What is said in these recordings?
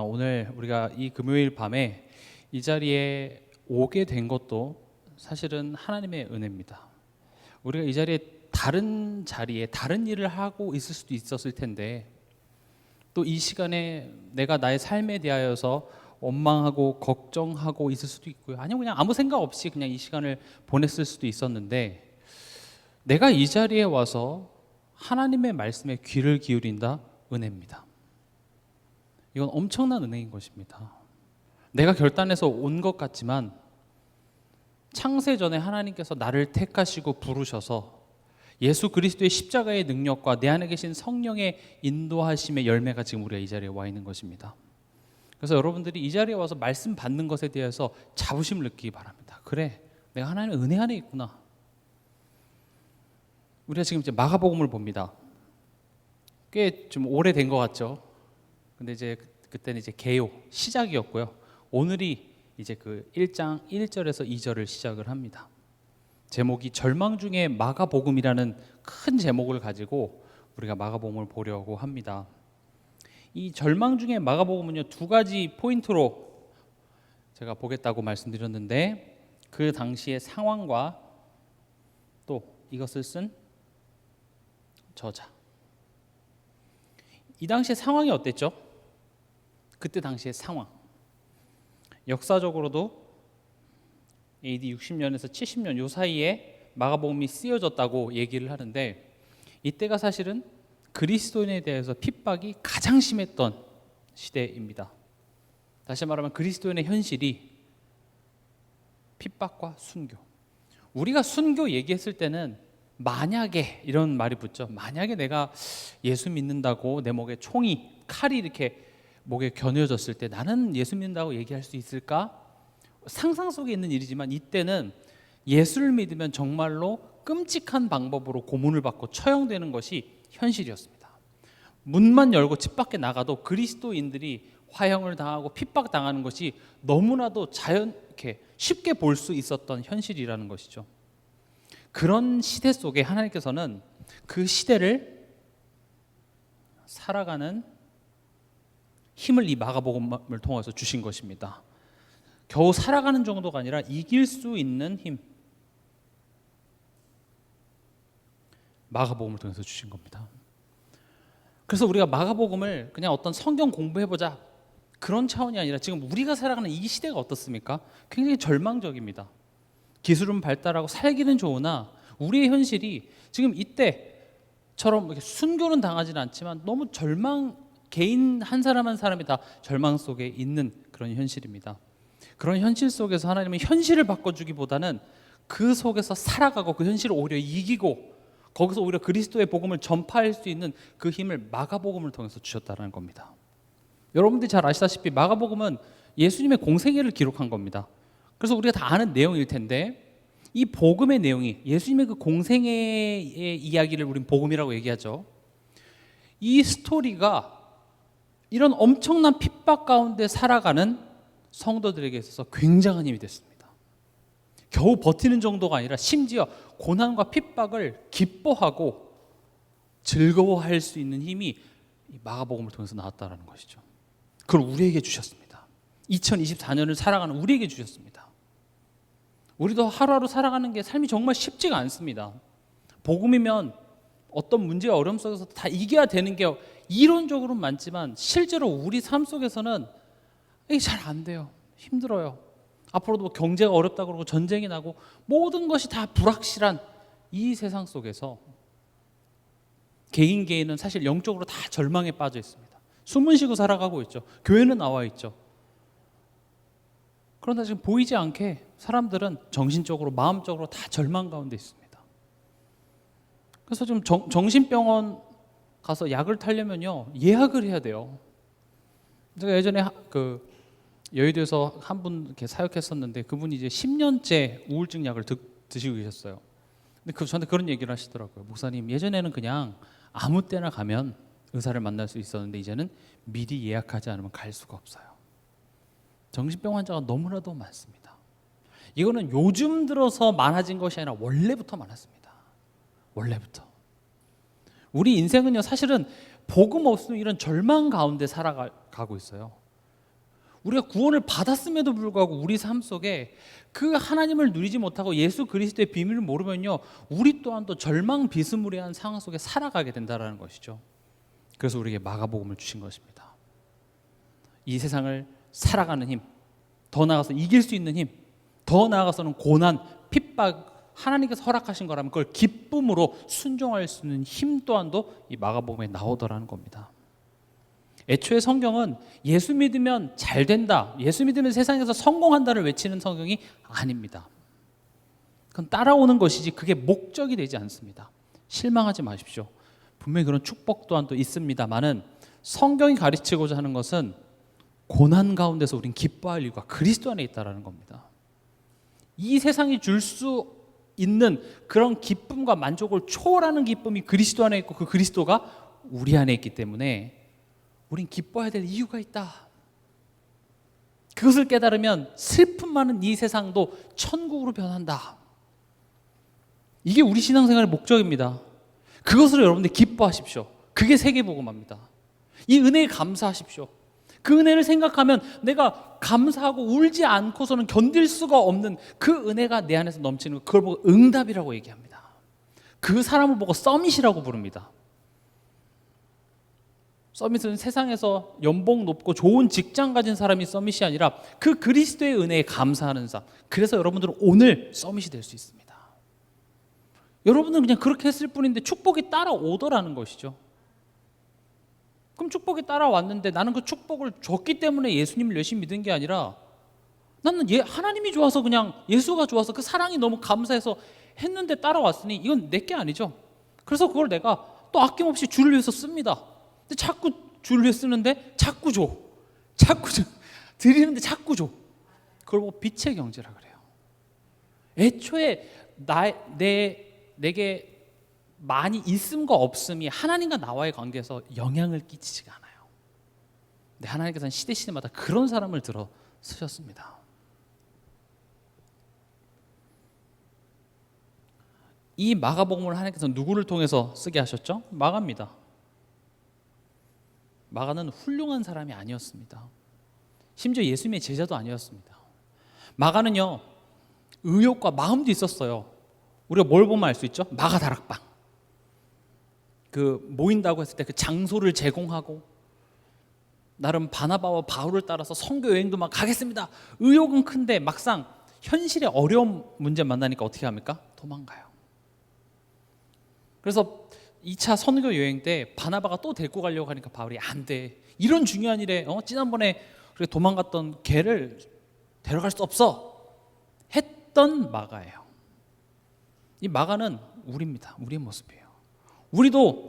오늘 우리가 이 금요일 밤에 이 자리에 오게 된 것도 사실은 하나님의 은혜입니다. 우리가 이 자리에 다른 일을 하고 있을 수도 있었을 텐데 또 이 시간에 내가 나의 삶에 대하여서 원망하고 걱정하고 있을 수도 있고요. 아니면 그냥 아무 생각 없이 그냥 이 시간을 보냈을 수도 있었는데 내가 이 자리에 와서 하나님의 말씀에 귀를 기울인다? 은혜입니다. 이건 엄청난 은혜인 것입니다. 내가 결단해서 온 것 같지만 창세 전에 하나님께서 나를 택하시고 부르셔서 예수 그리스도의 십자가의 능력과 내 안에 계신 성령의 인도하심의 열매가 지금 우리가 이 자리에 와 있는 것입니다. 그래서 여러분들이 이 자리에 와서 말씀 받는 것에 대해서 자부심을 느끼기 바랍니다. 그래, 내가 하나님의 은혜 안에 있구나. 우리가 지금 이제 마가복음을 봅니다. 꽤 좀 오래된 것 같죠. 근데 이제 그때는 이제 개요 시작이었고요. 오늘이 이제 그 1장 1절에서 2절을 시작을 합니다. 제목이 절망 중에 마가복음이라는 큰 제목을 가지고 우리가 마가복음을 보려고 합니다. 이 절망 중에 마가복음은요, 두 가지 포인트로 제가 보겠다고 말씀드렸는데 그 당시의 상황과 또 이것을 쓴 저자. 이 당시의 상황이 어땠죠? 그때 당시의 상황. 역사적으로도 AD 60년에서 70년 요 사이에 마가복음이 쓰여졌다고 얘기를 하는데 이때가 사실은 그리스도인에 대해서 핍박이 가장 심했던 시대입니다. 다시 말하면 그리스도인의 현실이 핍박과 순교. 우리가 순교 얘기했을 때는 만약에 이런 말이 붙죠. 만약에 내가 예수 믿는다고 내 목에 칼이 이렇게 목에 겨누어졌을 때 나는 예수 믿는다고 얘기할 수 있을까? 상상 속에 있는 일이지만 이때는 예수를 믿으면 정말로 끔찍한 방법으로 고문을 받고 처형되는 것이 현실이었습니다. 문만 열고 집 밖에 나가도 그리스도인들이 화형을 당하고 핍박당하는 것이 너무나도 이렇게 쉽게 볼 수 있었던 현실이라는 것이죠. 그런 시대 속에 하나님께서는 그 시대를 살아가는 힘을 이 마가복음을 통해서 주신 것입니다. 겨우 살아가는 정도가 아니라 이길 수 있는 힘, 마가복음을 통해서 주신 겁니다. 그래서 우리가 마가복음을 그냥 어떤 성경 공부해보자 그런 차원이 아니라 지금 우리가 살아가는 이 시대가 어떻습니까? 굉장히 절망적입니다. 기술은 발달하고 살기는 좋으나 우리의 현실이 지금 이때처럼 순교는 당하지는 않지만 너무 개인 한 사람 한 사람이 다 절망 속에 있는 그런 현실입니다. 그런 현실 속에서 하나님은 현실을 바꿔주기보다는 그 속에서 살아가고 그 현실을 오히려 이기고 거기서 오히려 그리스도의 복음을 전파할 수 있는 그 힘을 마가복음을 통해서 주셨다는 겁니다. 여러분들이 잘 아시다시피 마가복음은 예수님의 공생애를 기록한 겁니다. 그래서 우리가 다 아는 내용일 텐데 이 복음의 내용이 예수님의 그 공생애의 이야기를 우리는 복음이라고 얘기하죠. 이 스토리가 이런 엄청난 핍박 가운데 살아가는 성도들에게 있어서 굉장한 힘이 됐습니다. 겨우 버티는 정도가 아니라 심지어 고난과 핍박을 기뻐하고 즐거워할 수 있는 힘이 마가복음을 통해서 나왔다는 것이죠. 그걸 우리에게 주셨습니다. 2024년을 살아가는 우리에게 주셨습니다. 우리도 하루하루 살아가는 게 삶이 정말 쉽지가 않습니다. 복음이면 어떤 문제와 어려움 속에서 다 이겨야 되는 게 이론적으로는 많지만 실제로 우리 삶 속에서는 이게 잘 안 돼요. 힘들어요. 앞으로도 뭐 경제가 어렵다 그러고 전쟁이 나고 모든 것이 다 불확실한 이 세상 속에서 개인은 사실 영적으로 다 절망에 빠져 있습니다. 숨은 쉬고 살아가고 있죠. 교회는 나와 있죠. 그러나 지금 보이지 않게 사람들은 정신적으로 마음적으로 다 절망 가운데 있습니다. 그래서 좀 정신병원 가서 약을 타려면요 예약을 해야 돼요. 제가 예전에 여의도에서 한 분 이렇게 사역했었는데 그분이 이제 10년째 우울증 약을 드시고 계셨어요. 근데 저한테 그런 얘기를 하시더라고요. 목사님, 예전에는 그냥 아무 때나 가면 의사를 만날 수 있었는데 이제는 미리 예약하지 않으면 갈 수가 없어요. 정신병 환자가 너무나도 많습니다. 이거는 요즘 들어서 많아진 것이 아니라 원래부터 많았습니다. 원래부터. 우리 인생은요 사실은 복음 없으면 이런 절망 가운데 살아가고 있어요. 우리가 구원을 받았음에도 불구하고 우리 삶 속에 그 하나님을 누리지 못하고 예수 그리스도의 비밀을 모르면요, 우리 또한도 절망 비스무리한 상황 속에 살아가게 된다는 것이죠. 그래서 우리에게 마가복음을 주신 것입니다. 이 세상을 살아가는 힘, 더 나아가서 이길 수 있는 힘, 더 나아가서는 고난, 핍박, 하나님께서 허락하신 거라면 그걸 기쁨으로 순종할 수 있는 힘 또한도 이 마가복음에 나오더라는 겁니다. 애초에 성경은 예수 믿으면 잘 된다, 예수 믿으면 세상에서 성공한다를 외치는 성경이 아닙니다. 그건 따라오는 것이지 그게 목적이 되지 않습니다. 실망하지 마십시오. 분명히 그런 축복 또한 또 있습니다만은 성경이 가르치고자 하는 것은 고난 가운데서 우린 기뻐할 이유가 그리스도 안에 있다는 겁니다. 이 세상이 줄 수 있는 그런 기쁨과 만족을 초월하는 기쁨이 그리스도 안에 있고 그 그리스도가 우리 안에 있기 때문에 우린 기뻐해야 될 이유가 있다. 그것을 깨달으면 슬픔 많은 이 세상도 천국으로 변한다. 이게 우리 신앙생활의 목적입니다. 그것으로 여러분들 기뻐하십시오. 그게 세계복음화입니다. 이 은혜에 감사하십시오. 그 은혜를 생각하면 내가 감사하고 울지 않고서는 견딜 수가 없는 그 은혜가 내 안에서 넘치는 것, 그걸 보고 응답이라고 얘기합니다. 그 사람을 보고 서밋이라고 부릅니다. 서밋은 세상에서 연봉 높고 좋은 직장 가진 사람이 서밋이 아니라 그 그리스도의 은혜에 감사하는 삶. 그래서 여러분들은 오늘 서밋이 될 수 있습니다. 여러분은 그냥 그렇게 했을 뿐인데 축복이 따라오더라는 것이죠. 그럼 축복이 따라왔는데 나는 그 축복을 줬기 때문에 예수님을 열심히 믿은 게 아니라 나는 하나님이 좋아서, 그냥 예수가 좋아서 그 사랑이 너무 감사해서 했는데 따라왔으니 이건 내 게 아니죠. 그래서 그걸 내가 또 아낌없이 주를 위해서 씁니다. 근데 자꾸 주를 위해 쓰는데 자꾸 줘. 드리는데 자꾸 줘. 그걸 보고 빛의 경제라 그래요. 애초에 내게 많이 있음과 없음이 하나님과 나와의 관계에서 영향을 끼치지가 않아요. 근데 하나님께서는 시대마다 그런 사람을 들어 쓰셨습니다. 이 마가복음을 하나님께서 누구를 통해서 쓰게 하셨죠? 마가입니다. 마가는 훌륭한 사람이 아니었습니다. 심지어 예수님의 제자도 아니었습니다. 마가는요, 의욕과 마음도 있었어요. 우리가 뭘 보면 알 수 있죠? 마가 다락방. 그 모인다고 했을 때 그 장소를 제공하고 나름 바나바와 바울을 따라서 선교 여행도 막 가겠습니다. 의욕은 큰데 막상 현실의 어려운 문제 만나니까 어떻게 합니까? 도망가요. 그래서 2차 선교 여행 때 바나바가 또 데리고 가려고 하니까 바울이 안 돼. 이런 중요한 일에 지난번에 도망갔던 걔를 데려갈 수 없어 했던 마가예요. 이 마가는 우리입니다. 우리의 모습이에요. 우리도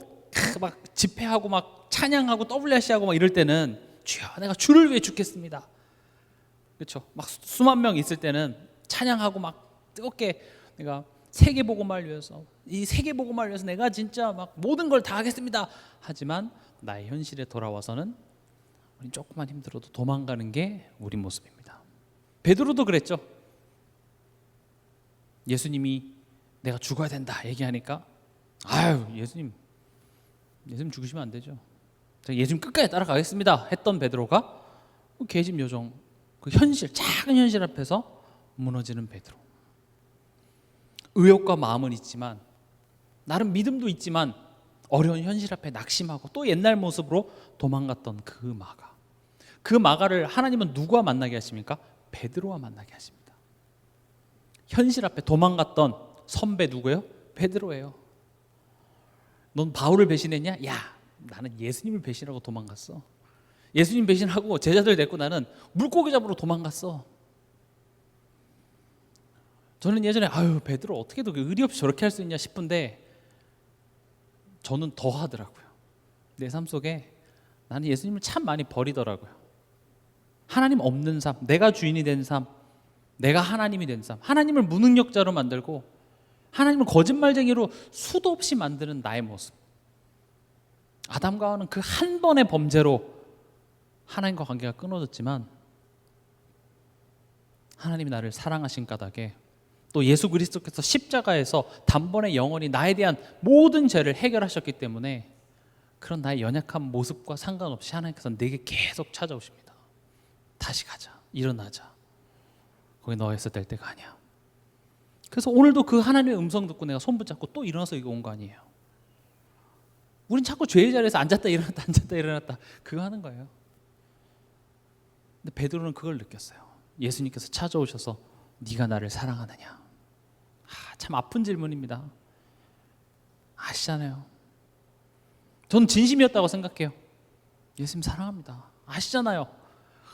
막 집회하고 막 찬양하고 WRC하고 막 이럴 때는 주여 내가 주를 위해 죽겠습니다. 그렇죠? 막 수만 명 있을 때는 찬양하고 막 뜨겁게 내가 세계복음을 위해서, 이 세계복음을 위해서 내가 진짜 막 모든 걸 다 하겠습니다. 하지만 나의 현실에 돌아와서는 우리 조금만 힘들어도 도망가는 게 우리 모습입니다. 베드로도 그랬죠. 예수님이 내가 죽어야 된다 얘기하니까 아유 예수님 죽으시면 안 되죠. 제가 예수님 끝까지 따라가겠습니다 했던 베드로가 계집 요정, 그 현실, 작은 현실 앞에서 무너지는 베드로. 의욕과 마음은 있지만, 나름 믿음도 있지만 어려운 현실 앞에 낙심하고 또 옛날 모습으로 도망갔던 그 마가. 그 마가를 하나님은 누구와 만나게 하십니까? 베드로와 만나게 하십니다. 현실 앞에 도망갔던 선배 누구예요? 베드로예요. 넌 바울을 배신했냐? 야, 나는 예수님을 배신하고 도망갔어. 예수님 배신하고 제자들 데리고 나는 물고기 잡으러 도망갔어. 저는 예전에 아유 베드로 어떻게도 의리 없이 저렇게 할 수 있냐 싶은데 저는 더 하더라고요. 내 삶 속에 나는 예수님을 참 많이 버리더라고요. 하나님 없는 삶, 내가 주인이 된 삶, 내가 하나님이 된 삶, 하나님을 무능력자로 만들고 하나님을 거짓말쟁이로 수도 없이 만드는 나의 모습. 아담과 하와는 그 한 번의 범죄로 하나님과 관계가 끊어졌지만 하나님이 나를 사랑하신 까닭에 또 예수 그리스도께서 십자가에서 단번에 영원히 나에 대한 모든 죄를 해결하셨기 때문에 그런 나의 연약한 모습과 상관없이 하나님께서 내게 계속 찾아오십니다. 다시 가자. 일어나자. 거기 너가 있어야 될 때가 아니야. 그래서 오늘도 그 하나님의 음성 듣고 내가 손 붙잡고 또 일어나서 이거 온 거 아니에요. 우린 자꾸 죄의 자리에서 앉았다 일어났다 앉았다 일어났다 그거 하는 거예요. 근데 베드로는 그걸 느꼈어요. 예수님께서 찾아오셔서 네가 나를 사랑하느냐. 참 아픈 질문입니다. 아시잖아요. 저는 진심이었다고 생각해요. 예수님 사랑합니다. 아시잖아요.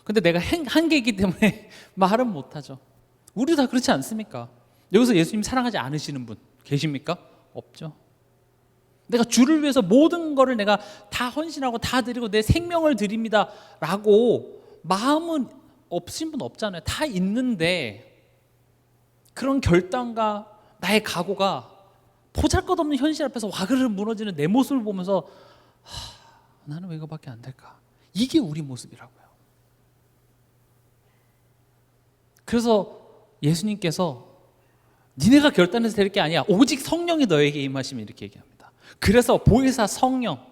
근데 내가 한계이기 때문에 말은 못하죠. 우리도 다 그렇지 않습니까? 여기서 예수님 사랑하지 않으시는 분 계십니까? 없죠. 내가 주를 위해서 모든 거를 내가 다 헌신하고 다 드리고 내 생명을 드립니다 라고 마음은 없으신 분 없잖아요. 다 있는데 그런 결단과 나의 각오가 보잘것없는 현실 앞에서 와그르르 무너지는 내 모습을 보면서 나는 왜 이거밖에 안 될까? 이게 우리 모습이라고요. 그래서 예수님께서 니네가 결단해서 될 게 아니야. 오직 성령이 너에게 임하시면 이렇게 얘기합니다. 그래서 보혜사 성령,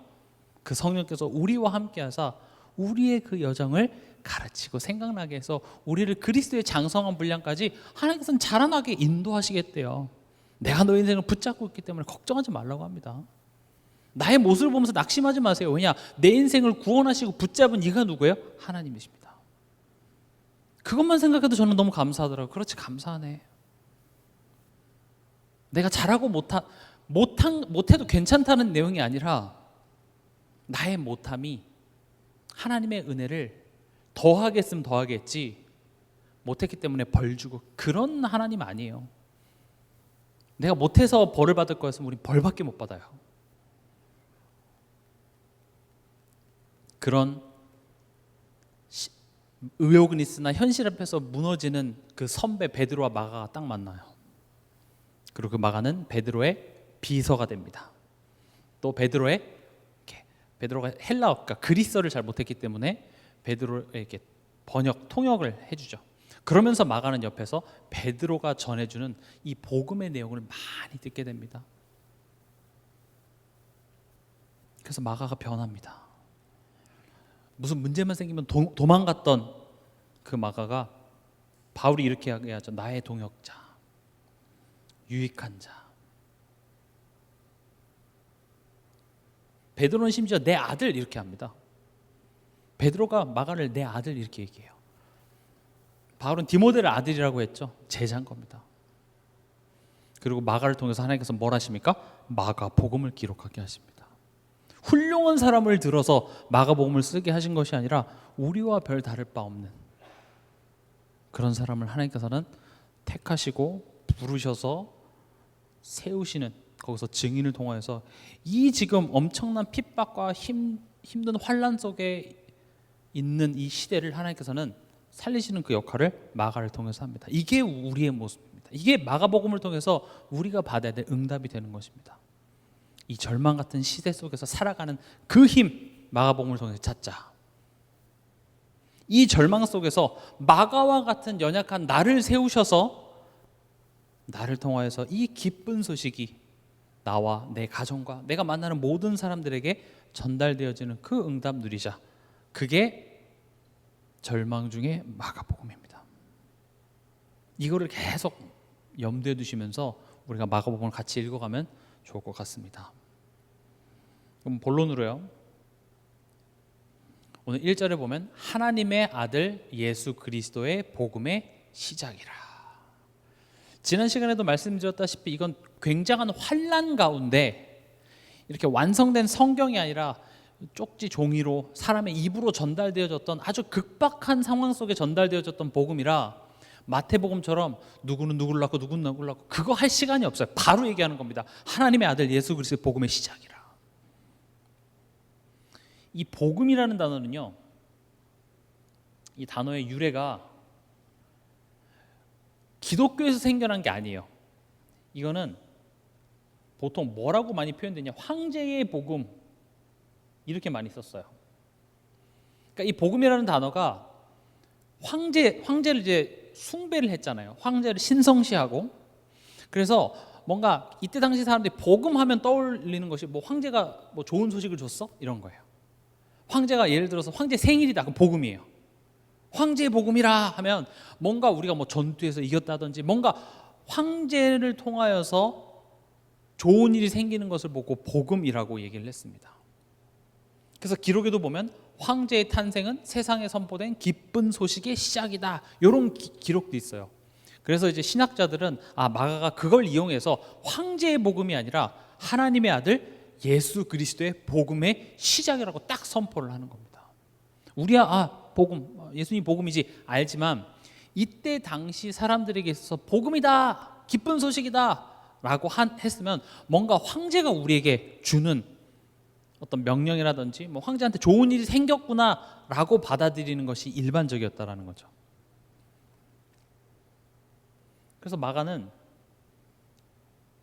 그 성령께서 우리와 함께 하사 우리의 그 여정을 가르치고 생각나게 해서 우리를 그리스도의 장성한 분량까지 하나님께서는 자라나게 인도하시겠대요. 내가 너의 인생을 붙잡고 있기 때문에 걱정하지 말라고 합니다. 나의 모습을 보면서 낙심하지 마세요. 왜냐? 내 인생을 구원하시고 붙잡은 이가 누구예요? 하나님이십니다. 그것만 생각해도 저는 너무 감사하더라고요. 그렇지, 감사하네. 내가 잘하고 못해도 괜찮다는 내용이 아니라 나의 못함이 하나님의 은혜를 더하겠으면 더하겠지 못했기 때문에 벌 주고 그런 하나님 아니에요. 내가 못해서 벌을 받을 거였으면 우리 벌밖에 못 받아요. 그런 의욕은 있으나 현실 앞에서 무너지는 그 선배 베드로와 마가가 딱 만나요. 그리고 그 마가는 베드로의 비서가 됩니다. 또 베드로가 헬라어, 그러니까 그리스어를 잘 못했기 때문에 베드로에게 통역을 해주죠. 그러면서 마가는 옆에서 베드로가 전해주는 이 복음의 내용을 많이 듣게 됩니다. 그래서 마가가 변합니다. 무슨 문제만 생기면 도망갔던 그 마가가 바울이 이렇게 하죠. 나의 동역자, 유익한 자. 베드로는 심지어 내 아들 이렇게 합니다. 베드로가 마가를 내 아들 이렇게 얘기해요. 바울은 디모데를 아들이라고 했죠. 제자인 겁니다. 그리고 마가를 통해서 하나님께서 뭘 하십니까? 마가 복음을 기록하게 하십니다. 훌륭한 사람을 들어서 마가복음을 쓰게 하신 것이 아니라 우리와 별 다를 바 없는 그런 사람을 하나님께서는 택하시고 부르셔서 세우시는, 거기서 증인을 통하여서 이 지금 엄청난 핍박과 힘든 환난 속에 있는 이 시대를 하나님께서는 살리시는 그 역할을 마가를 통해서 합니다. 이게 우리의 모습입니다. 이게 마가복음을 통해서 우리가 받아야 될 응답이 되는 것입니다. 이 절망 같은 시대 속에서 살아가는 그 힘, 마가복음을 통해서 찾자. 이 절망 속에서 마가와 같은 연약한 나를 세우셔서 나를 통하여서 이 기쁜 소식이 나와 내 가정과 내가 만나는 모든 사람들에게 전달되어지는 그 응답 누리자. 그게 절망 중에 마가복음입니다. 이거를 계속 염두에 두시면서 우리가 마가복음을 같이 읽어가면 좋을 것 같습니다. 그럼 본론으로요. 오늘 1절에 보면 하나님의 아들 예수 그리스도의 복음의 시작이라. 지난 시간에도 말씀드렸다시피 이건 굉장한 환난 가운데 이렇게 완성된 성경이 아니라 쪽지 종이로 사람의 입으로 전달되어졌던 아주 극박한 상황 속에 전달되어졌던 복음이라 마태복음처럼 누구는 누구를 낳고 누구는 누구를 낳고 그거 할 시간이 없어요. 바로 얘기하는 겁니다. 하나님의 아들 예수 그리스도의 복음의 시작이라. 이 복음이라는 단어는요, 이 단어의 유래가 기독교에서 생겨난 게 아니에요. 이거는 보통 뭐라고 많이 표현되냐, 황제의 복음 이렇게 많이 썼어요. 그러니까 이 복음이라는 단어가 황제를 이제 숭배를 했잖아요. 황제를 신성시하고. 그래서 뭔가 이때 당시 사람들이 복음하면 떠올리는 것이 뭐 황제가 뭐 좋은 소식을 줬어? 이런 거예요. 황제가 예를 들어서 황제 생일이다. 그럼 복음이에요. 황제의 복음이라 하면 뭔가 우리가 뭐 전투에서 이겼다든지 뭔가 황제를 통하여서 좋은 일이 생기는 것을 보고 복음이라고 얘기를 했습니다. 그래서 기록에도 보면 황제의 탄생은 세상에 선포된 기쁜 소식의 시작이다, 이런 기록도 있어요. 그래서 이제 신학자들은 마가가 그걸 이용해서 황제의 복음이 아니라 하나님의 아들 예수 그리스도의 복음의 시작이라고 딱 선포를 하는 겁니다. 우리야 복음, 예수님 복음이지 알지만 이때 당시 사람들에게 있어서 복음이다, 기쁜 소식이다 라고 했으면 뭔가 황제가 우리에게 주는 어떤 명령이라든지 뭐 황제한테 좋은 일이 생겼구나 라고 받아들이는 것이 일반적이었다라는 거죠. 그래서 마가는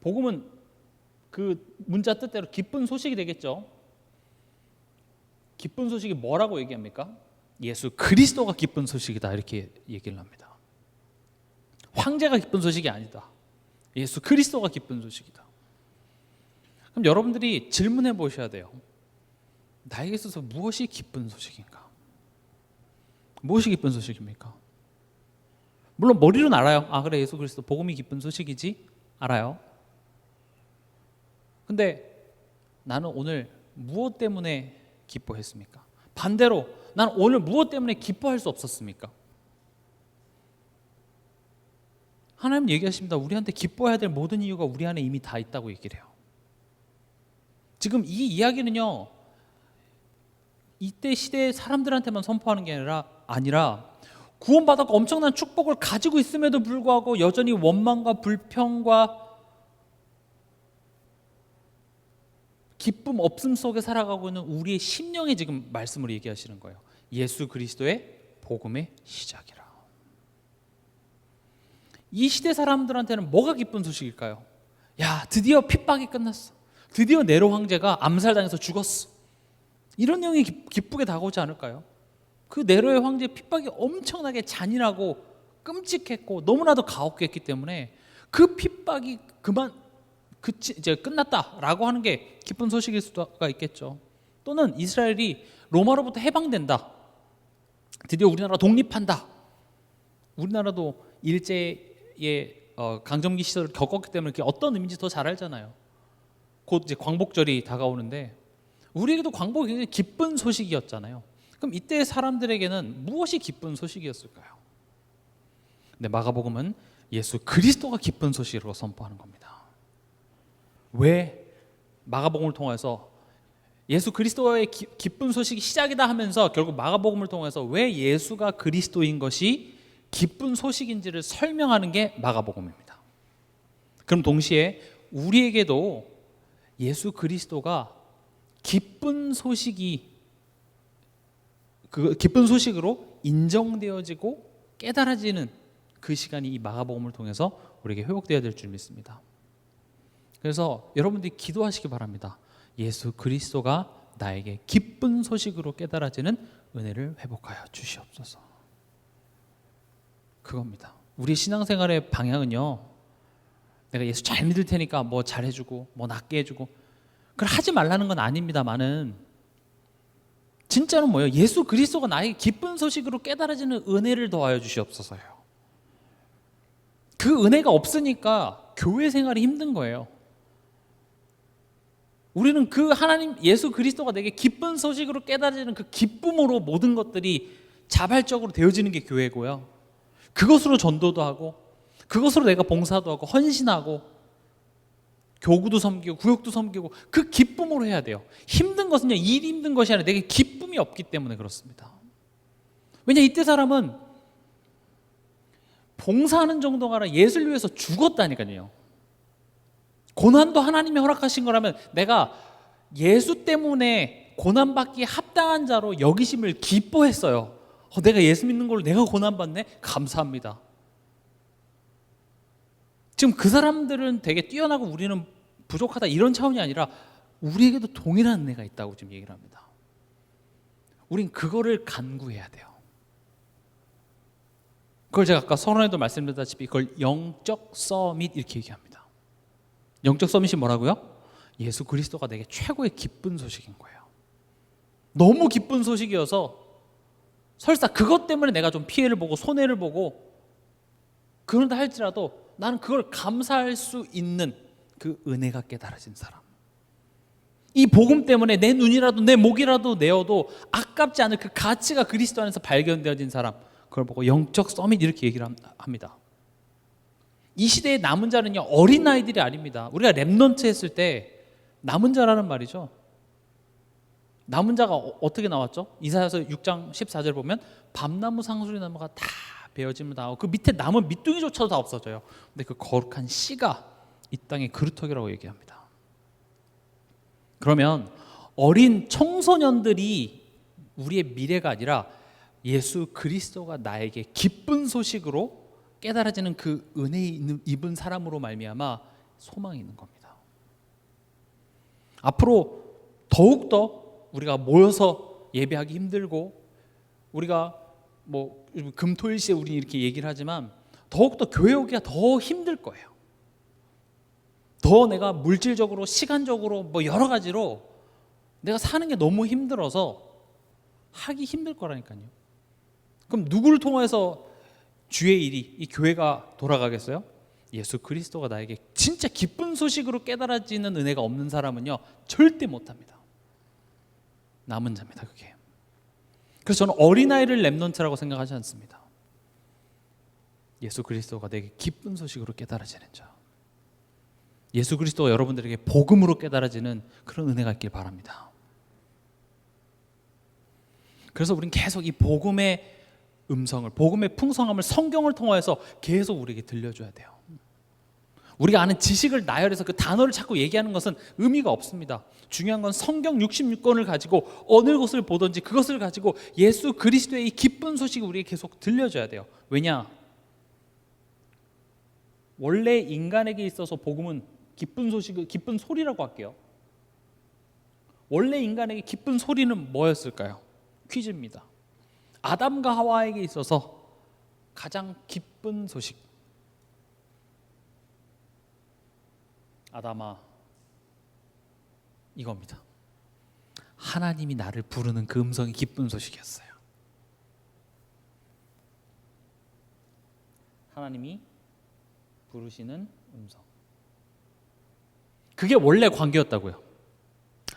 복음은 그 문자 뜻대로 기쁜 소식이 되겠죠. 기쁜 소식이 뭐라고 얘기합니까? 예수 그리스도가 기쁜 소식이다, 이렇게 얘기를 합니다. 황제가 기쁜 소식이 아니다, 예수 그리스도가 기쁜 소식이다. 그럼 여러분들이 질문해 보셔야 돼요. 나에게 있어서 무엇이 기쁜 소식인가? 무엇이 기쁜 소식입니까? 물론 머리로는 알아요. 그래, 예수 그리스도 복음이 기쁜 소식이지, 알아요. 근데 나는 오늘 무엇 때문에 기뻐했습니까? 반대로 나는 오늘 무엇 때문에 기뻐할 수 없었습니까? 하나님 얘기하십니다. 우리한테 기뻐해야 될 모든 이유가 우리 안에 이미 다 있다고 얘기를 해요. 지금 이 이야기는요, 이때 시대의 사람들한테만 선포하는 게 아니라 구원받았고 엄청난 축복을 가지고 있음에도 불구하고 여전히 원망과 불평과 기쁨 없음 속에 살아가고 있는 우리의 심령에 지금 말씀을 얘기하시는 거예요. 예수 그리스도의 복음의 시작이라. 이 시대 사람들한테는 뭐가 기쁜 소식일까요? 야, 드디어 핍박이 끝났어. 드디어 네로 황제가 암살당해서 죽었어. 이런 내용이 기쁘게 다가오지 않을까요? 그 네로의 황제의 핍박이 엄청나게 잔인하고 끔찍했고 너무나도 가혹했기 때문에 그 핍박이 이제 끝났다라고 하는 게 기쁜 소식일 수가 있겠죠. 또는 이스라엘이 로마로부터 해방된다, 드디어 우리나라 독립한다. 우리나라도 일제의 강점기 시절을 겪었기 때문에 그게 어떤 의미인지 더 잘 알잖아요. 곧 이제 광복절이 다가오는데 우리에게도 광복이 굉장히 기쁜 소식이었잖아요. 그럼 이때 사람들에게는 무엇이 기쁜 소식이었을까요? 근데 마가복음은 예수 그리스도가 기쁜 소식으로 선포하는 겁니다. 왜 마가복음을 통해서 예수 그리스도의 기쁜 소식이 시작이다 하면서 결국 마가복음을 통해서 왜 예수가 그리스도인 것이 기쁜 소식인지를 설명하는 게 마가복음입니다. 그럼 동시에 우리에게도 예수 그리스도가 기쁜 소식으로 인정되어지고 깨달아지는 그 시간이 이 마가복음을 통해서 우리에게 회복되어야 될 줄 믿습니다. 그래서 여러분들이 기도하시기 바랍니다. 예수 그리스도가 나에게 기쁜 소식으로 깨달아지는 은혜를 회복하여 주시옵소서. 그겁니다. 우리 신앙생활의 방향은요, 내가 예수 잘 믿을 테니까 뭐 잘해주고 뭐 낫게 해주고 그걸 하지 말라는 건 아닙니다만은 진짜로 뭐예요? 예수 그리스도가 나에게 기쁜 소식으로 깨달아지는 은혜를 더하여 주시옵소서요. 그 은혜가 없으니까 교회 생활이 힘든 거예요. 우리는 그 하나님 예수 그리스도가 내게 기쁜 소식으로 깨달아지는 그 기쁨으로 모든 것들이 자발적으로 되어지는 게 교회고요. 그것으로 전도도 하고 그것으로 내가 봉사도 하고 헌신하고 교구도 섬기고 구역도 섬기고 그 기쁨으로 해야 돼요. 힘든 것은요, 일이 힘든 것이 아니라 내게 기쁨이 없기 때문에 그렇습니다. 왜냐, 이때 사람은 봉사하는 정도가 아니라 예수를 위해서 죽었다니까요. 고난도 하나님이 허락하신 거라면 내가 예수 때문에 고난받기에 합당한 자로 여기심을 기뻐했어요. 내가 예수 믿는 걸로 내가 고난받네? 감사합니다. 지금 그 사람들은 되게 뛰어나고 우리는 부족하다 이런 차원이 아니라 우리에게도 동일한 은혜가 있다고 지금 얘기를 합니다. 우린 그거를 간구해야 돼요. 그걸 제가 아까 서론에도 말씀드렸다시피 그걸 영적 서밋 이렇게 얘기합니다. 영적 서밋이 뭐라고요? 예수 그리스도가 내게 최고의 기쁜 소식인 거예요. 너무 기쁜 소식이어서 설사 그것 때문에 내가 좀 피해를 보고 손해를 보고 그런다 할지라도 나는 그걸 감사할 수 있는 그 은혜가 깨달아진 사람. 이 복음 때문에 내 눈이라도 내 목이라도 내어도 아깝지 않을 그 가치가 그리스도 안에서 발견되어진 사람, 그걸 보고 영적 서밋 이렇게 얘기를 합니다. 이 시대의 남은 자는요, 어린아이들이 아닙니다. 우리가 렘넌트 했을 때 남은 자라는 말이죠. 남은 자가 어떻게 나왔죠? 이사야서 6장 14절 보면 밤나무 상수리 나무가 다 베어짐을 당하고 그 밑에 남은 밑둥이조차도 다 없어져요. 근데 그 거룩한 씨가 이 땅의 그루터기라고 얘기합니다. 그러면 어린 청소년들이 우리의 미래가 아니라 예수 그리스도가 나에게 기쁜 소식으로 깨달아지는 그 은혜 입은 사람으로 말미암아 소망이 있는 겁니다. 앞으로 더욱더 우리가 모여서 예배하기 힘들고 우리가 뭐 금토일시에 우리 이렇게 얘기를 하지만 더욱더 교회 오기가 더 힘들 거예요. 더 내가 물질적으로 시간적으로 뭐 여러 가지로 내가 사는 게 너무 힘들어서 하기 힘들 거라니까요. 그럼 누구를 통해서 주의 일이 이 교회가 돌아가겠어요? 예수 그리스도가 나에게 진짜 기쁜 소식으로 깨달아지는 은혜가 없는 사람은요 절대 못합니다. 남은 자입니다. 그게. 그래서 저는 어린아이를 렘넌트라고 생각하지 않습니다. 예수 그리스도가 내게 기쁜 소식으로 깨달아지는 자, 예수 그리스도가 여러분들에게 복음으로 깨달아지는 그런 은혜가 있길 바랍니다. 그래서 우리는 계속 이 복음의 음성을, 복음의 풍성함을 성경을 통해서 계속 우리에게 들려줘야 돼요. 우리가 아는 지식을 나열해서 그 단어를 자꾸 얘기하는 것은 의미가 없습니다. 중요한 건 성경 66권을 가지고 어느 곳을 보든지 그것을 가지고 예수 그리스도의 이 기쁜 소식을 우리에게 계속 들려줘야 돼요. 왜냐? 원래 인간에게 있어서 복음은 기쁜 소식을 기쁜 소리라고 할게요. 원래 인간에게 기쁜 소리는 뭐였을까요? 퀴즈입니다. 아담과 하와에게 있어서 가장 기쁜 소식, 아담아, 이겁니다. 하나님이 나를 부르는 그 음성이 기쁜 소식이었어요. 하나님이 부르시는 음성, 그게 원래 관계였다고요.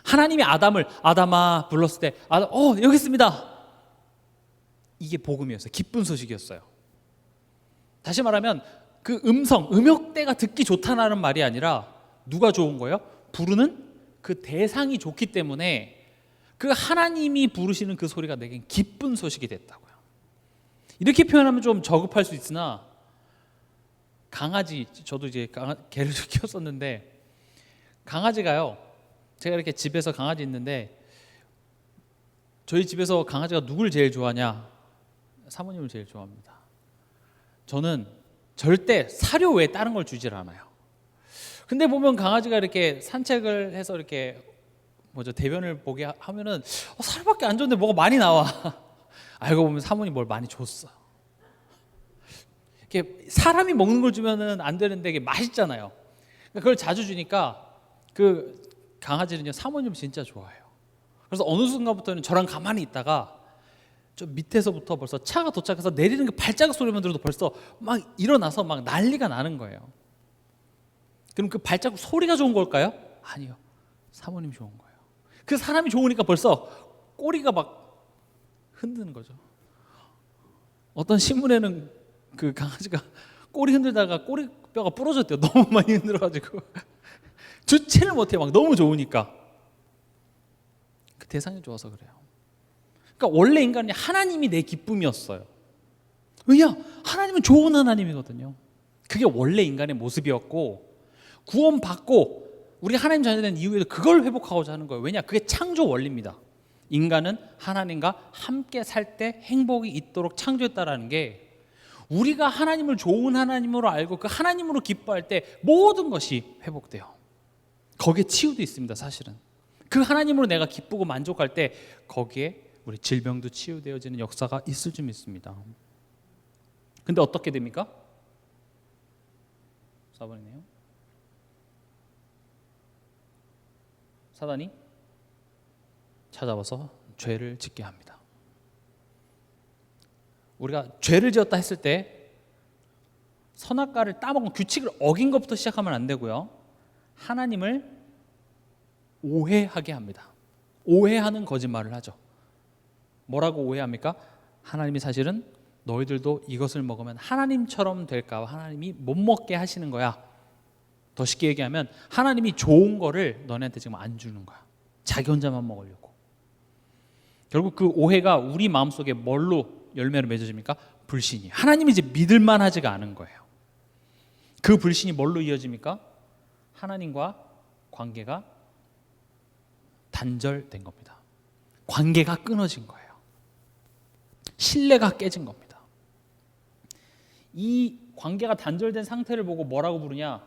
하나님이 아담아 불렀을 때 여기 있습니다. 이게 복음이었어요. 기쁜 소식이었어요. 다시 말하면 그 음역대가 듣기 좋다는 말이 아니라 누가 좋은 거예요? 부르는 그 대상이 좋기 때문에 그 하나님이 부르시는 그 소리가 내겐 기쁜 소식이 됐다고요. 이렇게 표현하면 좀 저급할 수 있으나 강아지, 저도 이제 개를 키웠었는데 강아지가요, 제가 이렇게 집에서 강아지 있는데 저희 집에서 강아지가 누굴 제일 좋아하냐? 사모님을 제일 좋아합니다. 저는 절대 사료 외에 다른 걸 주질 않아요. 근데 보면 강아지가 이렇게 산책을 해서 이렇게 대변을 보게 하면은 사료밖에 안 줬는데 뭐가 많이 나와. 알고 보면 사모님 뭘 많이 줬어. 이렇게 사람이 먹는 걸 주면은 안 되는데 이게 맛있잖아요. 그걸 자주 주니까 그 강아지는요 사모님 진짜 좋아해요. 그래서 어느 순간부터는 저랑 가만히 있다가 저 밑에서부터 벌써 차가 도착해서 내리는 그 발자국 소리만 들어도 벌써 막 일어나서 막 난리가 나는 거예요. 그럼 그 발자국 소리가 좋은 걸까요? 아니요. 사모님 좋은 거예요. 그 사람이 좋으니까 벌써 꼬리가 막 흔드는 거죠. 어떤 신문에는 그 강아지가 꼬리 흔들다가 꼬리뼈가 부러졌대요. 너무 많이 흔들어가지고 주체를 못해요. 막 너무 좋으니까. 그 대상이 좋아서 그래요. 그러니까 원래 인간이 하나님이 내 기쁨이었어요. 왜냐? 하나님은 좋은 하나님이거든요. 그게 원래 인간의 모습이었고 구원받고 우리 하나님 자녀된 이후에도 그걸 회복하고자 하는 거예요. 왜냐? 그게 창조 원리입니다. 인간은 하나님과 함께 살 때 행복이 있도록 창조했다라는 게 우리가 하나님을 좋은 하나님으로 알고 그 하나님으로 기뻐할 때 모든 것이 회복돼요. 거기에 치유도 있습니다. 사실은 그 하나님으로 내가 기쁘고 만족할 때 거기에 우리 질병도 치유되어지는 역사가 있을 줄 믿습니다. 근데 어떻게 됩니까? 4번이네요. 사단이 찾아와서 죄를 짓게 합니다. 우리가 죄를 지었다 했을 때 선악과를 따먹은 규칙을 어긴 것부터 시작하면 안 되고요. 하나님을 오해하게 합니다. 오해하는 거짓말을 하죠. 뭐라고 오해합니까? 하나님이 사실은 너희들도 이것을 먹으면 하나님처럼 될까, 하나님이 못 먹게 하시는 거야. 더 쉽게 얘기하면 하나님이 좋은 거를 너네한테 지금 안 주는 거야. 자기 혼자만 먹으려고. 결국 그 오해가 우리 마음속에 뭘로 열매를 맺어집니까? 불신이. 하나님이 이제 믿을만 하지가 않은 거예요. 그 불신이 뭘로 이어집니까? 하나님과 관계가 단절된 겁니다. 관계가 끊어진 거예요. 신뢰가 깨진 겁니다. 이 관계가 단절된 상태를 보고 뭐라고 부르냐?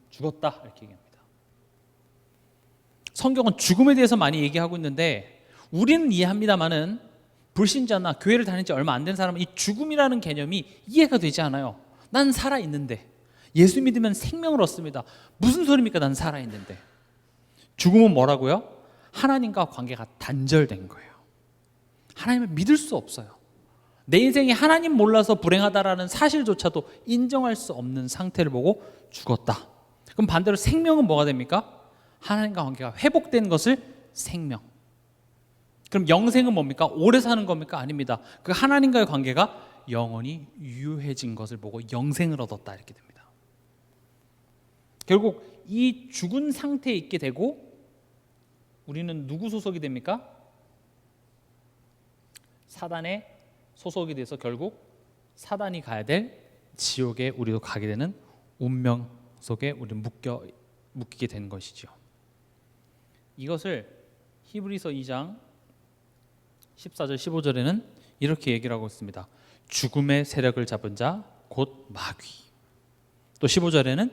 죽었다 이렇게 얘기합니다. 성경은 죽음에 대해서 많이 얘기하고 있는데 우리는 이해합니다만은 불신자나 교회를 다닌 지 얼마 안 된 사람은 이 죽음이라는 개념이 이해가 되지 않아요. 난 살아있는데, 예수 믿으면 생명을 얻습니다. 무슨 소리입니까? 난 살아있는데. 죽음은 뭐라고요? 하나님과 관계가 단절된 거예요. 하나님을 믿을 수 없어요. 내 인생이 하나님 몰라서 불행하다라는 사실조차도 인정할 수 없는 상태를 보고 죽었다. 그럼 반대로 생명은 뭐가 됩니까? 하나님과 관계가 회복된 것을 생명. 그럼 영생은 뭡니까? 오래 사는 겁니까? 아닙니다. 그 하나님과의 관계가 영원히 유효해진 것을 보고 영생을 얻었다 이렇게 됩니다. 결국 이 죽은 상태에 있게 되고 우리는 누구 소속이 됩니까? 사단의 소속이 돼서 결국 사단이 가야 될 지옥에 우리도 가게 되는 운명 속에 우리는 묶이게 되는 것이죠. 이것을 히브리서 2장 14절 15절에는 이렇게 얘기를 하고 있습니다. 죽음의 세력을 잡은 자 곧 마귀. 또 15절에는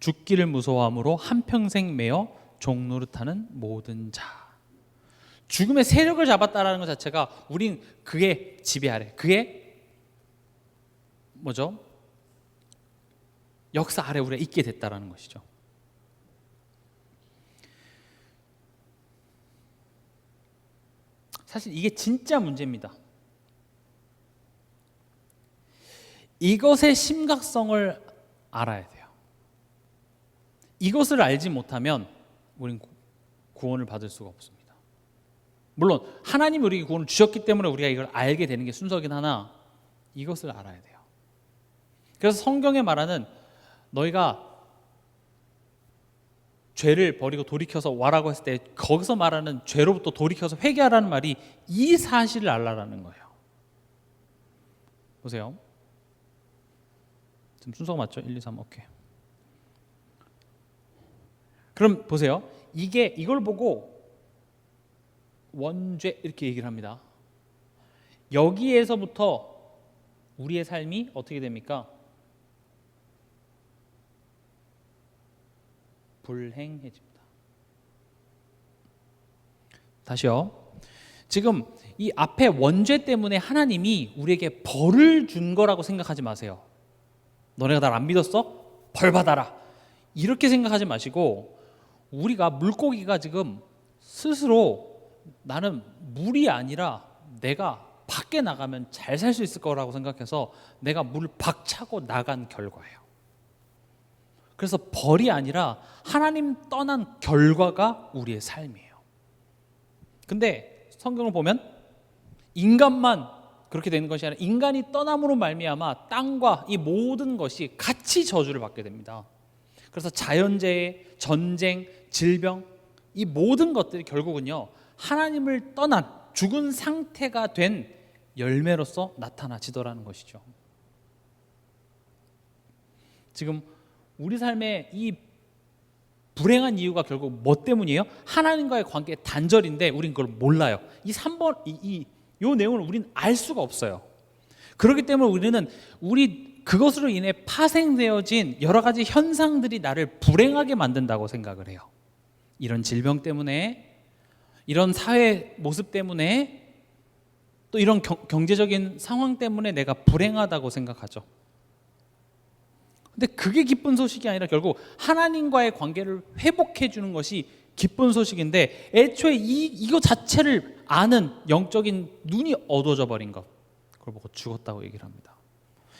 죽기를 무서워함으로 한평생 매어 종노릇하는 모든 자. 죽음의 세력을 잡았다라는 것 자체가 우린 그의 지배 아래, 그의 역사 아래 우리가 있게 됐다라는 것이죠. 사실 이게 진짜 문제입니다. 이것의 심각성을 알아야 돼요. 이것을 알지 못하면 우린 구원을 받을 수가 없습니다. 물론 하나님이 우리에게 구원을 주셨기 때문에 우리가 이걸 알게 되는 게 순서긴 하나 이것을 알아야 돼요. 그래서 성경에 말하는 너희가 죄를 버리고 돌이켜서 와라고 했을 때 거기서 말하는 죄로부터 돌이켜서 회개하라는 말이 이 사실을 알라라는 거예요. 보세요. 지금 순서가 맞죠? 1, 2, 3 오케이. 그럼 보세요. 이걸 보고 원죄 이렇게 얘기를 합니다. 여기에서부터 우리의 삶이 어떻게 됩니까? 불행해집니다. 다시요. 지금 이 앞에 원죄 때문에 하나님이 우리에게 벌을 준 거라고 생각하지 마세요. 너네가 날 안 믿었어? 벌 받아라. 이렇게 생각하지 마시고 우리가 물고기가 지금 스스로 나는 물이 아니라 내가 밖에 나가면 잘 살 수 있을 거라고 생각해서 내가 물을 박차고 나간 결과예요. 그래서 벌이 아니라 하나님 떠난 결과가 우리의 삶이에요. 근데 성경을 보면 인간만 그렇게 되는 것이 아니라 인간이 떠남으로 말미암아 땅과 이 모든 것이 같이 저주를 받게 됩니다. 그래서 자연재해, 전쟁, 질병 이 모든 것들이 결국은요 하나님을 떠난 죽은 상태가 된 열매로서 나타나지더라는 것이죠. 지금 우리 삶의 이 불행한 이유가 결국 뭐 때문이에요? 하나님과의 관계 단절인데 우린 그걸 몰라요. 이 3번 요 내용을 우린 알 수가 없어요. 그렇기 때문에 우리 그것으로 인해 파생되어진 여러 가지 현상들이 나를 불행하게 만든다고 생각을 해요. 이런 질병 때문에, 이런 사회 모습 때문에, 또 이런 경제적인 상황 때문에 내가 불행하다고 생각하죠. 근데 그게 기쁜 소식이 아니라 결국 하나님과의 관계를 회복해 주는 것이 기쁜 소식인데 애초에 이거 자체를 아는 영적인 눈이 어두워져 버린 것, 그걸 보고 죽었다고 얘기를 합니다.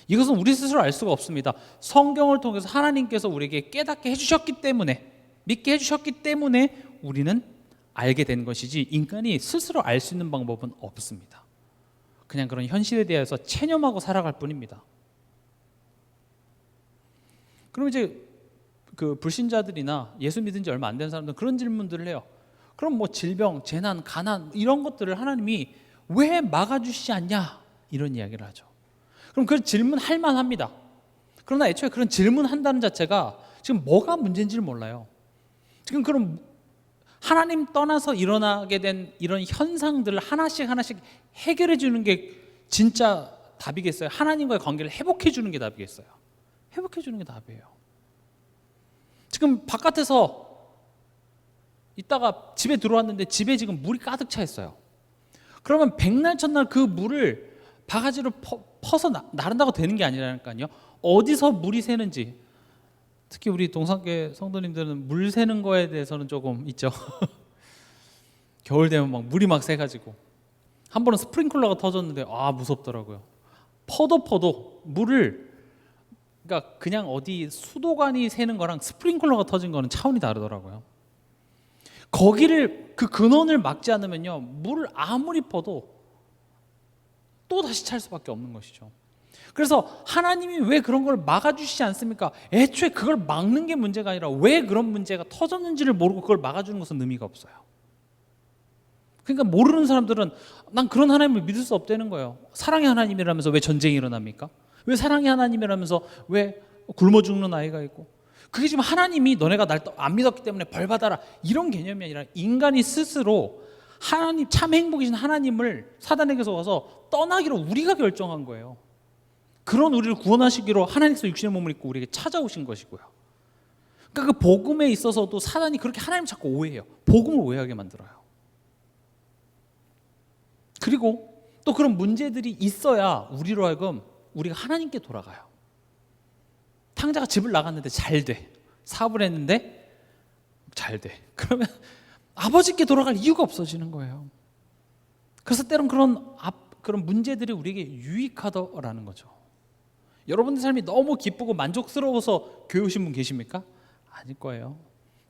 이것은 우리 스스로 알 수가 없습니다. 성경을 통해서 하나님께서 우리에게 깨닫게 해주셨기 때문에, 믿게 해주셨기 때문에 우리는 알게 된 것이지, 인간이 스스로 알 수 있는 방법은 없습니다. 그냥 그런 현실에 대해서 체념하고 살아갈 뿐입니다. 그럼 이제 그 불신자들이나 예수 믿은 지 얼마 안 된 사람들은 그런 질문들을 해요. 그럼 뭐 질병, 재난, 가난 이런 것들을 하나님이 왜 막아주시지 않냐, 이런 이야기를 하죠. 그럼 그 질문할 만합니다. 그러나 애초에 그런 질문한다는 자체가 지금 뭐가 문제인지를 몰라요. 지금 그럼 하나님 떠나서 일어나게 된 이런 현상들을 하나씩 해결해 주는 게 진짜 답이겠어요? 하나님과의 관계를 회복해 주는 게 답이겠어요? 회복해 주는 게 답이에요. 지금 바깥에서 있다가 집에 들어왔는데 집에 지금 물이 가득 차 있어요. 그러면 백날 첫날 그 물을 바가지로 퍼서 나른다고 되는 게 아니라니까요. 어디서 물이 새는지, 특히 우리 동산교회 성도님들은 물 새는 거에 대해서는 조금 있죠. 겨울 되면 막 물이 막 새가지고, 한 번은 스프링클러가 터졌는데 무섭더라고요. 퍼도 물을, 그러니까 그냥 어디 수도관이 새는 거랑 스프링클러가 터진 거는 차원이 다르더라고요. 거기를, 그 근원을 막지 않으면요, 물을 아무리 퍼도 또 다시 찰 수밖에 없는 것이죠. 그래서 하나님이 왜 그런 걸 막아주시지 않습니까? 애초에 그걸 막는 게 문제가 아니라 왜 그런 문제가 터졌는지를 모르고 그걸 막아주는 것은 의미가 없어요. 그러니까 모르는 사람들은 난 그런 하나님을 믿을 수 없다는 거예요. 사랑의 하나님이라면서 왜 전쟁이 일어납니까? 왜 사랑의 하나님이라면서 왜 굶어 죽는 아이가 있고, 그게 지금 하나님이 너네가 날 안 믿었기 때문에 벌 받아라, 이런 개념이 아니라 인간이 스스로 하나님, 참 행복이신 하나님을 사단에게서 와서 떠나기로 우리가 결정한 거예요. 그런 우리를 구원하시기로 하나님께서 육신의 몸을 입고 우리에게 찾아오신 것이고요. 그러니까 그 복음에 있어서도 사단이 그렇게 하나님을 자꾸 오해해요. 복음을 오해하게 만들어요. 그리고 또 그런 문제들이 있어야 우리로 하여금 우리가 하나님께 돌아가요. 탕자가 집을 나갔는데 잘 돼. 사업을 했는데 잘 돼. 그러면 아버지께 돌아갈 이유가 없어지는 거예요. 그래서 때론 그런 문제들이 우리에게 유익하더라는 거죠. 여러분들 삶이 너무 기쁘고 만족스러워서 교회 오신 분 계십니까? 아닐 거예요.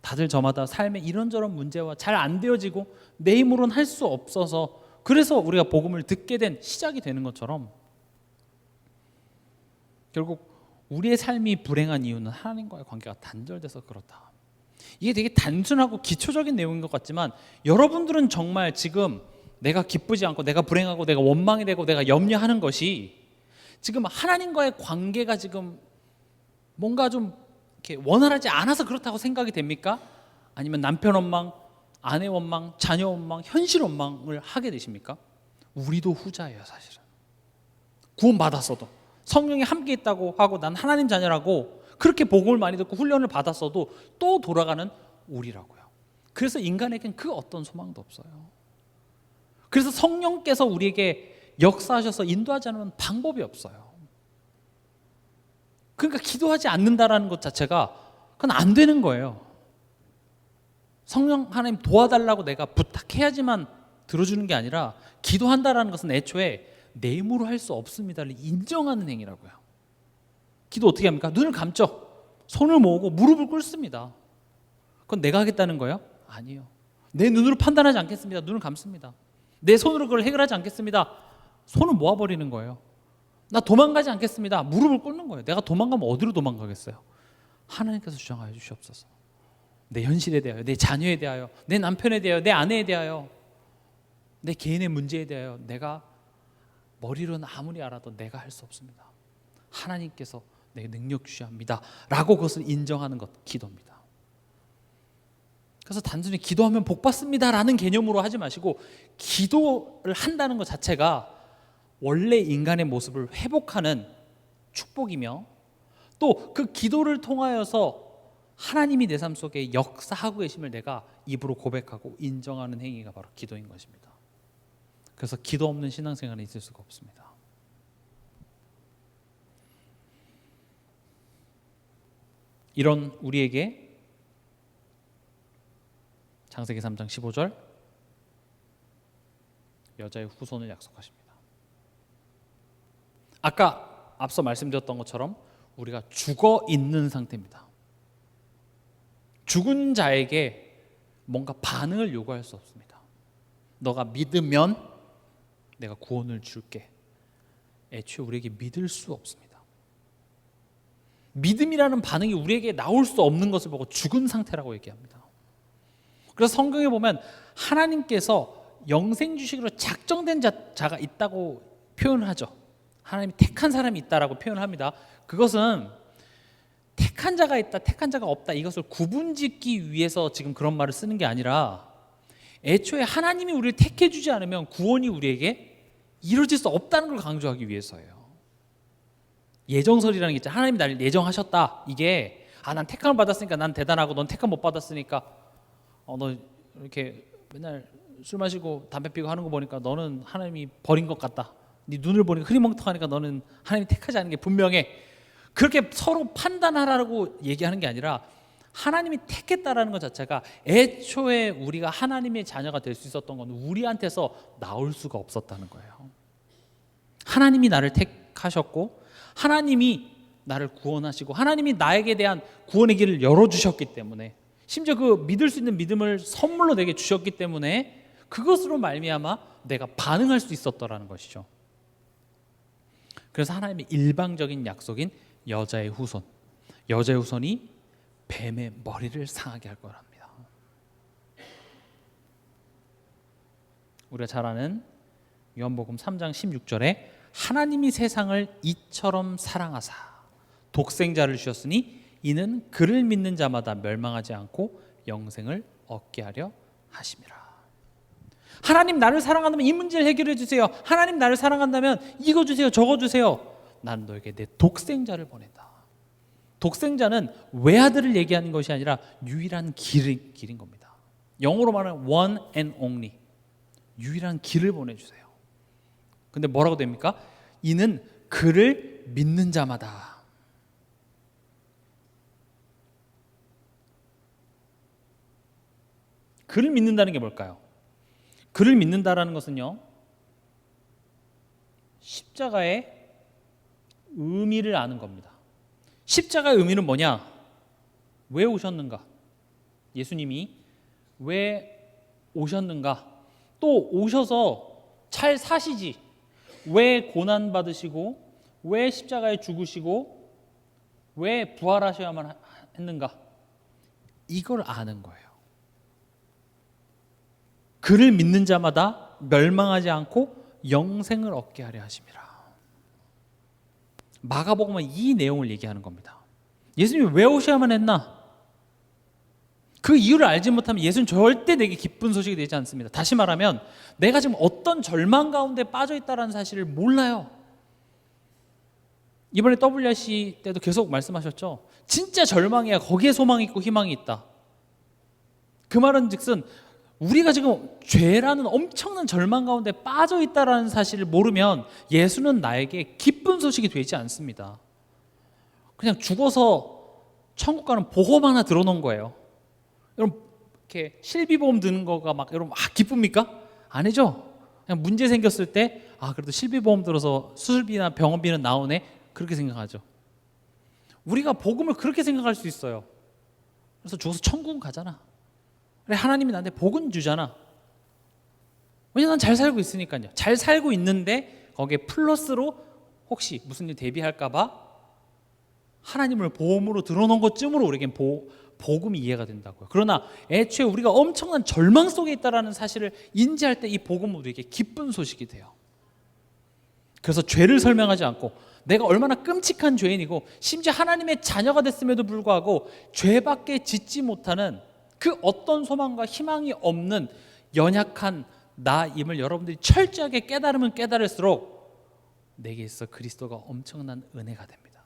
다들 저마다 삶의 이런저런 문제와 잘 안 되어지고 내 힘으로는 할 수 없어서, 그래서 우리가 복음을 듣게 된 시작이 되는 것처럼, 결국 우리의 삶이 불행한 이유는 하나님과의 관계가 단절돼서 그렇다. 이게 되게 단순하고 기초적인 내용인 것 같지만, 여러분들은 정말 지금 내가 기쁘지 않고 내가 불행하고 내가 원망이 되고 내가 염려하는 것이 지금 하나님과의 관계가 지금 뭔가 좀 이렇게 원활하지 않아서 그렇다고 생각이 됩니까? 아니면 남편 원망, 아내 원망, 자녀 원망, 현실 원망을 하게 되십니까? 우리도 후자예요, 사실은. 구원받았어도, 성령이 함께 있다고 하고 난 하나님 자녀라고 그렇게 복음을 많이 듣고 훈련을 받았어도 또 돌아가는 우리라고요. 그래서 인간에겐 그 어떤 소망도 없어요. 그래서 성령께서 우리에게 역사하셔서 인도하지 않으면 방법이 없어요. 그러니까 기도하지 않는다라는 것 자체가 그건 안 되는 거예요. 성령 하나님 도와달라고 내가 부탁해야지만 들어주는 게 아니라, 기도한다라는 것은 애초에 내 힘으로 할 수 없습니다를 인정하는 행위라고요. 기도 어떻게 합니까? 눈을 감죠. 손을 모으고 무릎을 꿇습니다. 그건 내가 하겠다는 거예요? 아니요. 내 눈으로 판단하지 않겠습니다. 눈을 감습니다. 내 손으로 그걸 해결하지 않겠습니다. 손을 모아버리는 거예요. 나 도망가지 않겠습니다. 무릎을 꿇는 거예요. 내가 도망가면 어디로 도망가겠어요? 하나님께서 주장하여 주시옵소서. 내 현실에 대하여, 내 자녀에 대하여, 내 남편에 대하여, 내 아내에 대하여, 내 개인의 문제에 대하여 내가 머리로는 아무리 알아도 내가 할 수 없습니다. 하나님께서 내 능력 주셔야 합니다 라고 그것을 인정하는 것, 기도입니다. 그래서 단순히 기도하면 복 받습니다 라는 개념으로 하지 마시고, 기도를 한다는 것 자체가 원래 인간의 모습을 회복하는 축복이며, 또 그 기도를 통하여서 하나님이 내 삶 속에 역사하고 계심을 내가 입으로 고백하고 인정하는 행위가 바로 기도인 것입니다. 그래서 기도 없는 신앙생활은 있을 수가 없습니다. 이런 우리에게 창세기 3장 15절 여자의 후손을 약속하십니다. 아까 앞서 말씀드렸던 것처럼 우리가 죽어 있는 상태입니다. 죽은 자에게 뭔가 반응을 요구할 수 없습니다. 너가 믿으면 내가 구원을 줄게. 애초에 우리에게 믿을 수 없습니다. 믿음이라는 반응이 우리에게 나올 수 없는 것을 보고 죽은 상태라고 얘기합니다. 그래서 성경에 보면 하나님께서 영생 주시기로 작정된 자가 있다고 표현을 하죠. 하나님이 택한 사람이 있다라고 표현을 합니다. 그것은 택한 자가 있다, 택한 자가 없다, 이것을 구분짓기 위해서 지금 그런 말을 쓰는 게 아니라 애초에 하나님이 우리를 택해 주지 않으면 구원이 우리에게 이루어질 수 없다는 걸 강조하기 위해서예요. 예정설이라는 게 있잖아요. 하나님이 나를 예정하셨다. 이게 난 택함을 받았으니까 난 대단하고 넌 택함 못 받았으니까 너 이렇게 맨날 술 마시고 담배 피고 하는 거 보니까 너는 하나님이 버린 것 같다. 네 눈을 보니까 흐리멍텅하니까 너는 하나님이 택하지 않은 게 분명해. 그렇게 서로 판단하라고 얘기하는 게 아니라 하나님이 택했다라는 것 자체가 애초에 우리가 하나님의 자녀가 될 수 있었던 건 우리한테서 나올 수가 없었다는 거예요. 하나님이 나를 택하셨고 하나님이 나를 구원하시고 하나님이 나에게 대한 구원의 길을 열어주셨기 때문에, 심지어 그 믿을 수 있는 믿음을 선물로 내게 주셨기 때문에 그것으로 말미암아 내가 반응할 수 있었더라는 것이죠. 그래서 하나님의 일방적인 약속인 여자의 후손이 뱀의 머리를 상하게 할 거랍니다. 우리가 잘 아는 요한복음 3장 16절에 하나님이 세상을 이처럼 사랑하사 독생자를 주셨으니 이는 그를 믿는 자마다 멸망하지 않고 영생을 얻게 하려 하심이라. 하나님 나를 사랑한다면 이 문제를 해결해 주세요. 하나님 나를 사랑한다면 이거 주세요, 저거 주세요. 나는 너에게 내 독생자를 보낸다. 독생자는 외아들을 얘기하는 것이 아니라 유일한 길인 겁니다. 영어로 말하면 one and only, 유일한 길을 보내주세요. 근데 뭐라고 됩니까? 이는 그를 믿는 자마다. 그를 믿는다는 게 뭘까요? 그를 믿는다라는 것은요, 십자가의 의미를 아는 겁니다. 십자가의 의미는 뭐냐? 왜 오셨는가? 예수님이 왜 오셨는가? 또 오셔서 잘 사시지, 왜 고난 받으시고 왜 십자가에 죽으시고 왜 부활하셔야만 했는가? 이걸 아는 거예요. 그를 믿는 자마다 멸망하지 않고 영생을 얻게 하려 하심이라. 마가복음은 이 내용을 얘기하는 겁니다. 예수님이 왜 오셔야만 했나? 그 이유를 알지 못하면 예수는 절대 내게 기쁜 소식이 되지 않습니다. 다시 말하면 내가 지금 어떤 절망 가운데 빠져 있다는 사실을 몰라요. 이번에 WRC 때도 계속 말씀하셨죠. 진짜 절망이야. 거기에 소망이 있고 희망이 있다. 그 말은 즉슨 우리가 지금 죄라는 엄청난 절망 가운데 빠져 있다는 사실을 모르면 예수는 나에게 기쁜 소식이 되지 않습니다. 그냥 죽어서 천국 가는 보험 하나 들어놓은 거예요. 여러분 이렇게 실비보험 드는 거가 막 여러분 기쁩니까? 아니죠. 그냥 문제 생겼을 때 그래도 실비보험 들어서 수술비나 병원비는 나오네, 그렇게 생각하죠. 우리가 복음을 그렇게 생각할 수 있어요. 그래서 죽어서 천국은 가잖아. 그래, 하나님이 나한테 복은 주잖아. 왜냐면 난 잘 살고 있으니까요. 잘 살고 있는데 거기에 플러스로 혹시 무슨 일 대비할까 봐 하나님을 보험으로 들어놓은 것쯤으로 우리에겐 복음이 이해가 된다고요. 그러나 애초에 우리가 엄청난 절망 속에 있다는 사실을 인지할 때 이 복음은 우리에게 기쁜 소식이 돼요. 그래서 죄를 설명하지 않고 내가 얼마나 끔찍한 죄인이고 심지어 하나님의 자녀가 됐음에도 불구하고 죄밖에 짓지 못하는 그 어떤 소망과 희망이 없는 연약한 나임을 여러분들이 철저하게 깨달으면 깨달을수록 내게 있어 그리스도가 엄청난 은혜가 됩니다.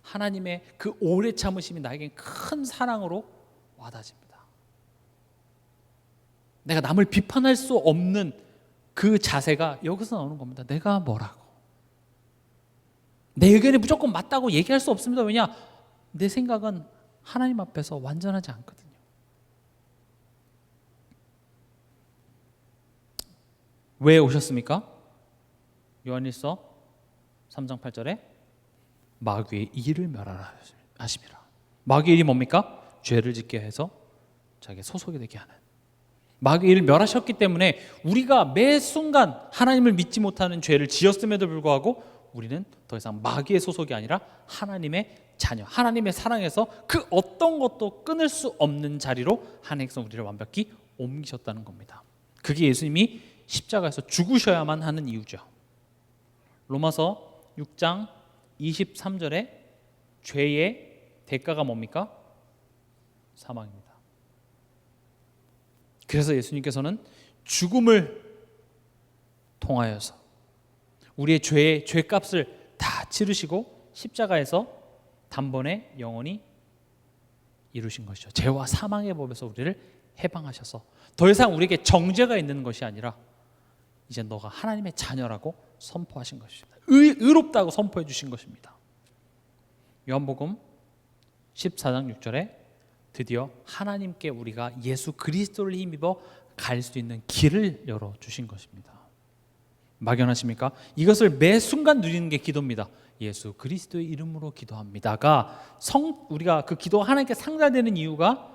하나님의 그 오래 참으심이 나에겐 큰 사랑으로 와닿습니다. 내가 남을 비판할 수 없는 그 자세가 여기서 나오는 겁니다. 내가 뭐라고? 내 의견이 무조건 맞다고 얘기할 수 없습니다. 왜냐? 내 생각은 하나님 앞에서 완전하지 않거든요. 왜 오셨습니까? 요한일서 3장 8절에 마귀의 일을 멸하라 하심이라. 마귀의 일이 뭡니까? 죄를 짓게 해서 자기 소속이 되게 하는. 마귀의 일을 멸하셨기 때문에 우리가 매 순간 하나님을 믿지 못하는 죄를 지었음에도 불구하고 우리는 더 이상 마귀의 소속이 아니라 하나님의 자녀, 하나님의 사랑에서 그 어떤 것도 끊을 수 없는 자리로 하나님께서 우리를 완벽히 옮기셨다는 겁니다. 그게 예수님이 십자가에서 죽으셔야만 하는 이유죠. 로마서 6장 23절에 죄의 대가가 뭡니까? 사망입니다. 그래서 예수님께서는 죽음을 통하여서 우리의 죄값을 다 치르시고 십자가에서 단번에 영원히 이루신 것이죠. 죄와 사망의 법에서 우리를 해방하셔서 더 이상 우리에게 정죄가 있는 것이 아니라 이제 너가 하나님의 자녀라고 선포하신 것입니다. 의롭다고 선포해 주신 것입니다. 요한복음 14장 6절에 드디어 하나님께 우리가 예수 그리스도를 힘입어 갈 수 있는 길을 열어주신 것입니다. 막연하십니까? 이것을 매 순간 누리는 게 기도입니다. 예수 그리스도의 이름으로 기도합니다가 우리가 그 기도가 하나님께 상달되는 이유가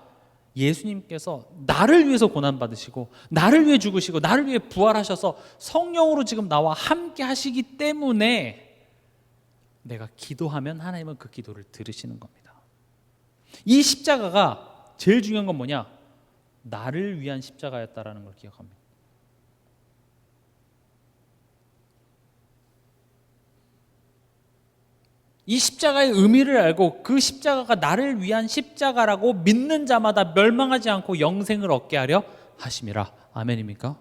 예수님께서 나를 위해서 고난받으시고 나를 위해 죽으시고 나를 위해 부활하셔서 성령으로 지금 나와 함께 하시기 때문에 내가 기도하면 하나님은 그 기도를 들으시는 겁니다. 이 십자가가 제일 중요한 건 뭐냐? 나를 위한 십자가였다라는 걸 기억합니다. 이 십자가의 의미를 알고 그 십자가가 나를 위한 십자가라고 믿는 자마다 멸망하지 않고 영생을 얻게 하려 하심이라. 아멘입니까?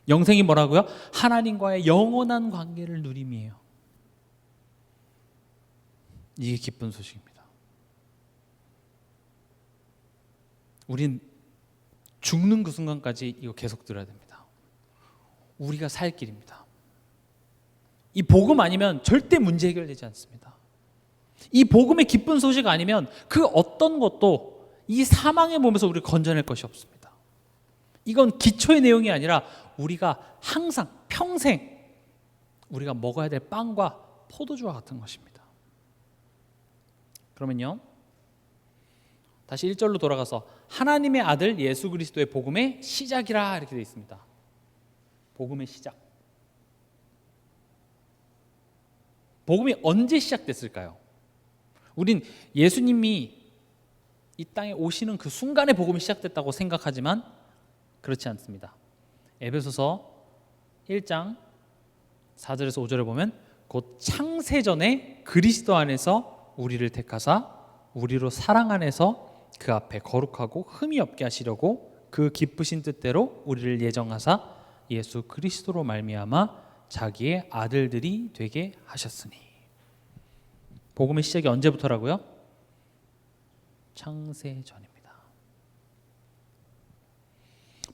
영생이 뭐라고요? 하나님과의 영원한 관계를 누림이에요. 이게 기쁜 소식입니다. 우린 죽는 그 순간까지 이거 계속 들어야 됩니다. 우리가 살 길입니다. 이 복음 아니면 절대 문제 해결되지 않습니다. 이 복음의 기쁜 소식 아니면 그 어떤 것도 이 사망의 몸에서 우리를 건져낼 것이 없습니다. 이건 기초의 내용이 아니라 우리가 항상 평생 우리가 먹어야 될 빵과 포도주와 같은 것입니다. 그러면요, 다시 1절로 돌아가서 하나님의 아들 예수 그리스도의 복음의 시작이라 이렇게 되어 있습니다. 복음의 시작. 복음이 언제 시작됐을까요? 우린 예수님이 이 땅에 오시는 그 순간에 복음이 시작됐다고 생각하지만 그렇지 않습니다. 에베소서 1장 4절에서 5절을 보면 곧 창세전에 그리스도 안에서 우리를 택하사 우리로 사랑 안에서 그 앞에 거룩하고 흠이 없게 하시려고 그 기쁘신 뜻대로 우리를 예정하사 예수 그리스도로 말미암아 자기의 아들들이 되게 하셨으니. 복음의 시작이 언제부터라고요? 창세전입니다.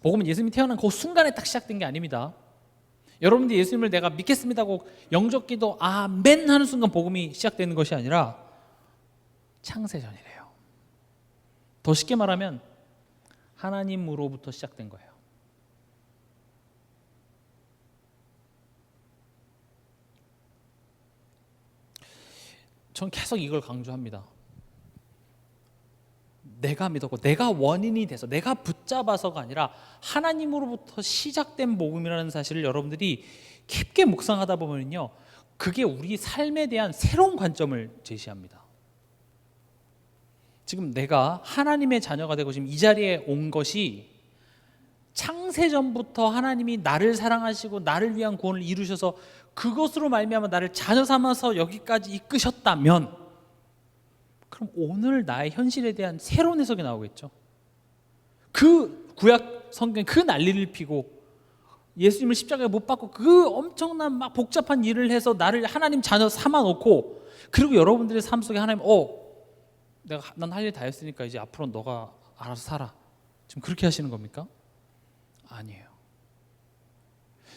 복음은 예수님이 태어난 그 순간에 딱 시작된 게 아닙니다. 여러분들이 예수님을 내가 믿겠습니다 하고 영접기도 아멘 하는 순간 복음이 시작되는 것이 아니라 창세전이래요. 더 쉽게 말하면 하나님으로부터 시작된 거예요. 전 계속 이걸 강조합니다. 내가 믿었고 내가 원인이 돼서 내가 붙잡아서가 아니라 하나님으로부터 시작된 복음이라는 사실을 여러분들이 깊게 묵상하다 보면요, 그게 우리 삶에 대한 새로운 관점을 제시합니다. 지금 내가 하나님의 자녀가 되고 지금 이 자리에 온 것이 창세전부터 하나님이 나를 사랑하시고 나를 위한 구원을 이루셔서 그것으로 말미암아 나를 자녀 삼아서 여기까지 이끄셨다면, 그럼 오늘 나의 현실에 대한 새로운 해석이 나오겠죠. 그 구약 성경 그 난리를 피고 예수님을 십자가에 못 박고 그 엄청난 막 복잡한 일을 해서 나를 하나님 자녀 삼아 놓고, 그리고 여러분들의 삶 속에 하나님 난 할 일 다 했으니까 이제 앞으로 너가 알아서 살아, 지금 그렇게 하시는 겁니까? 아니에요.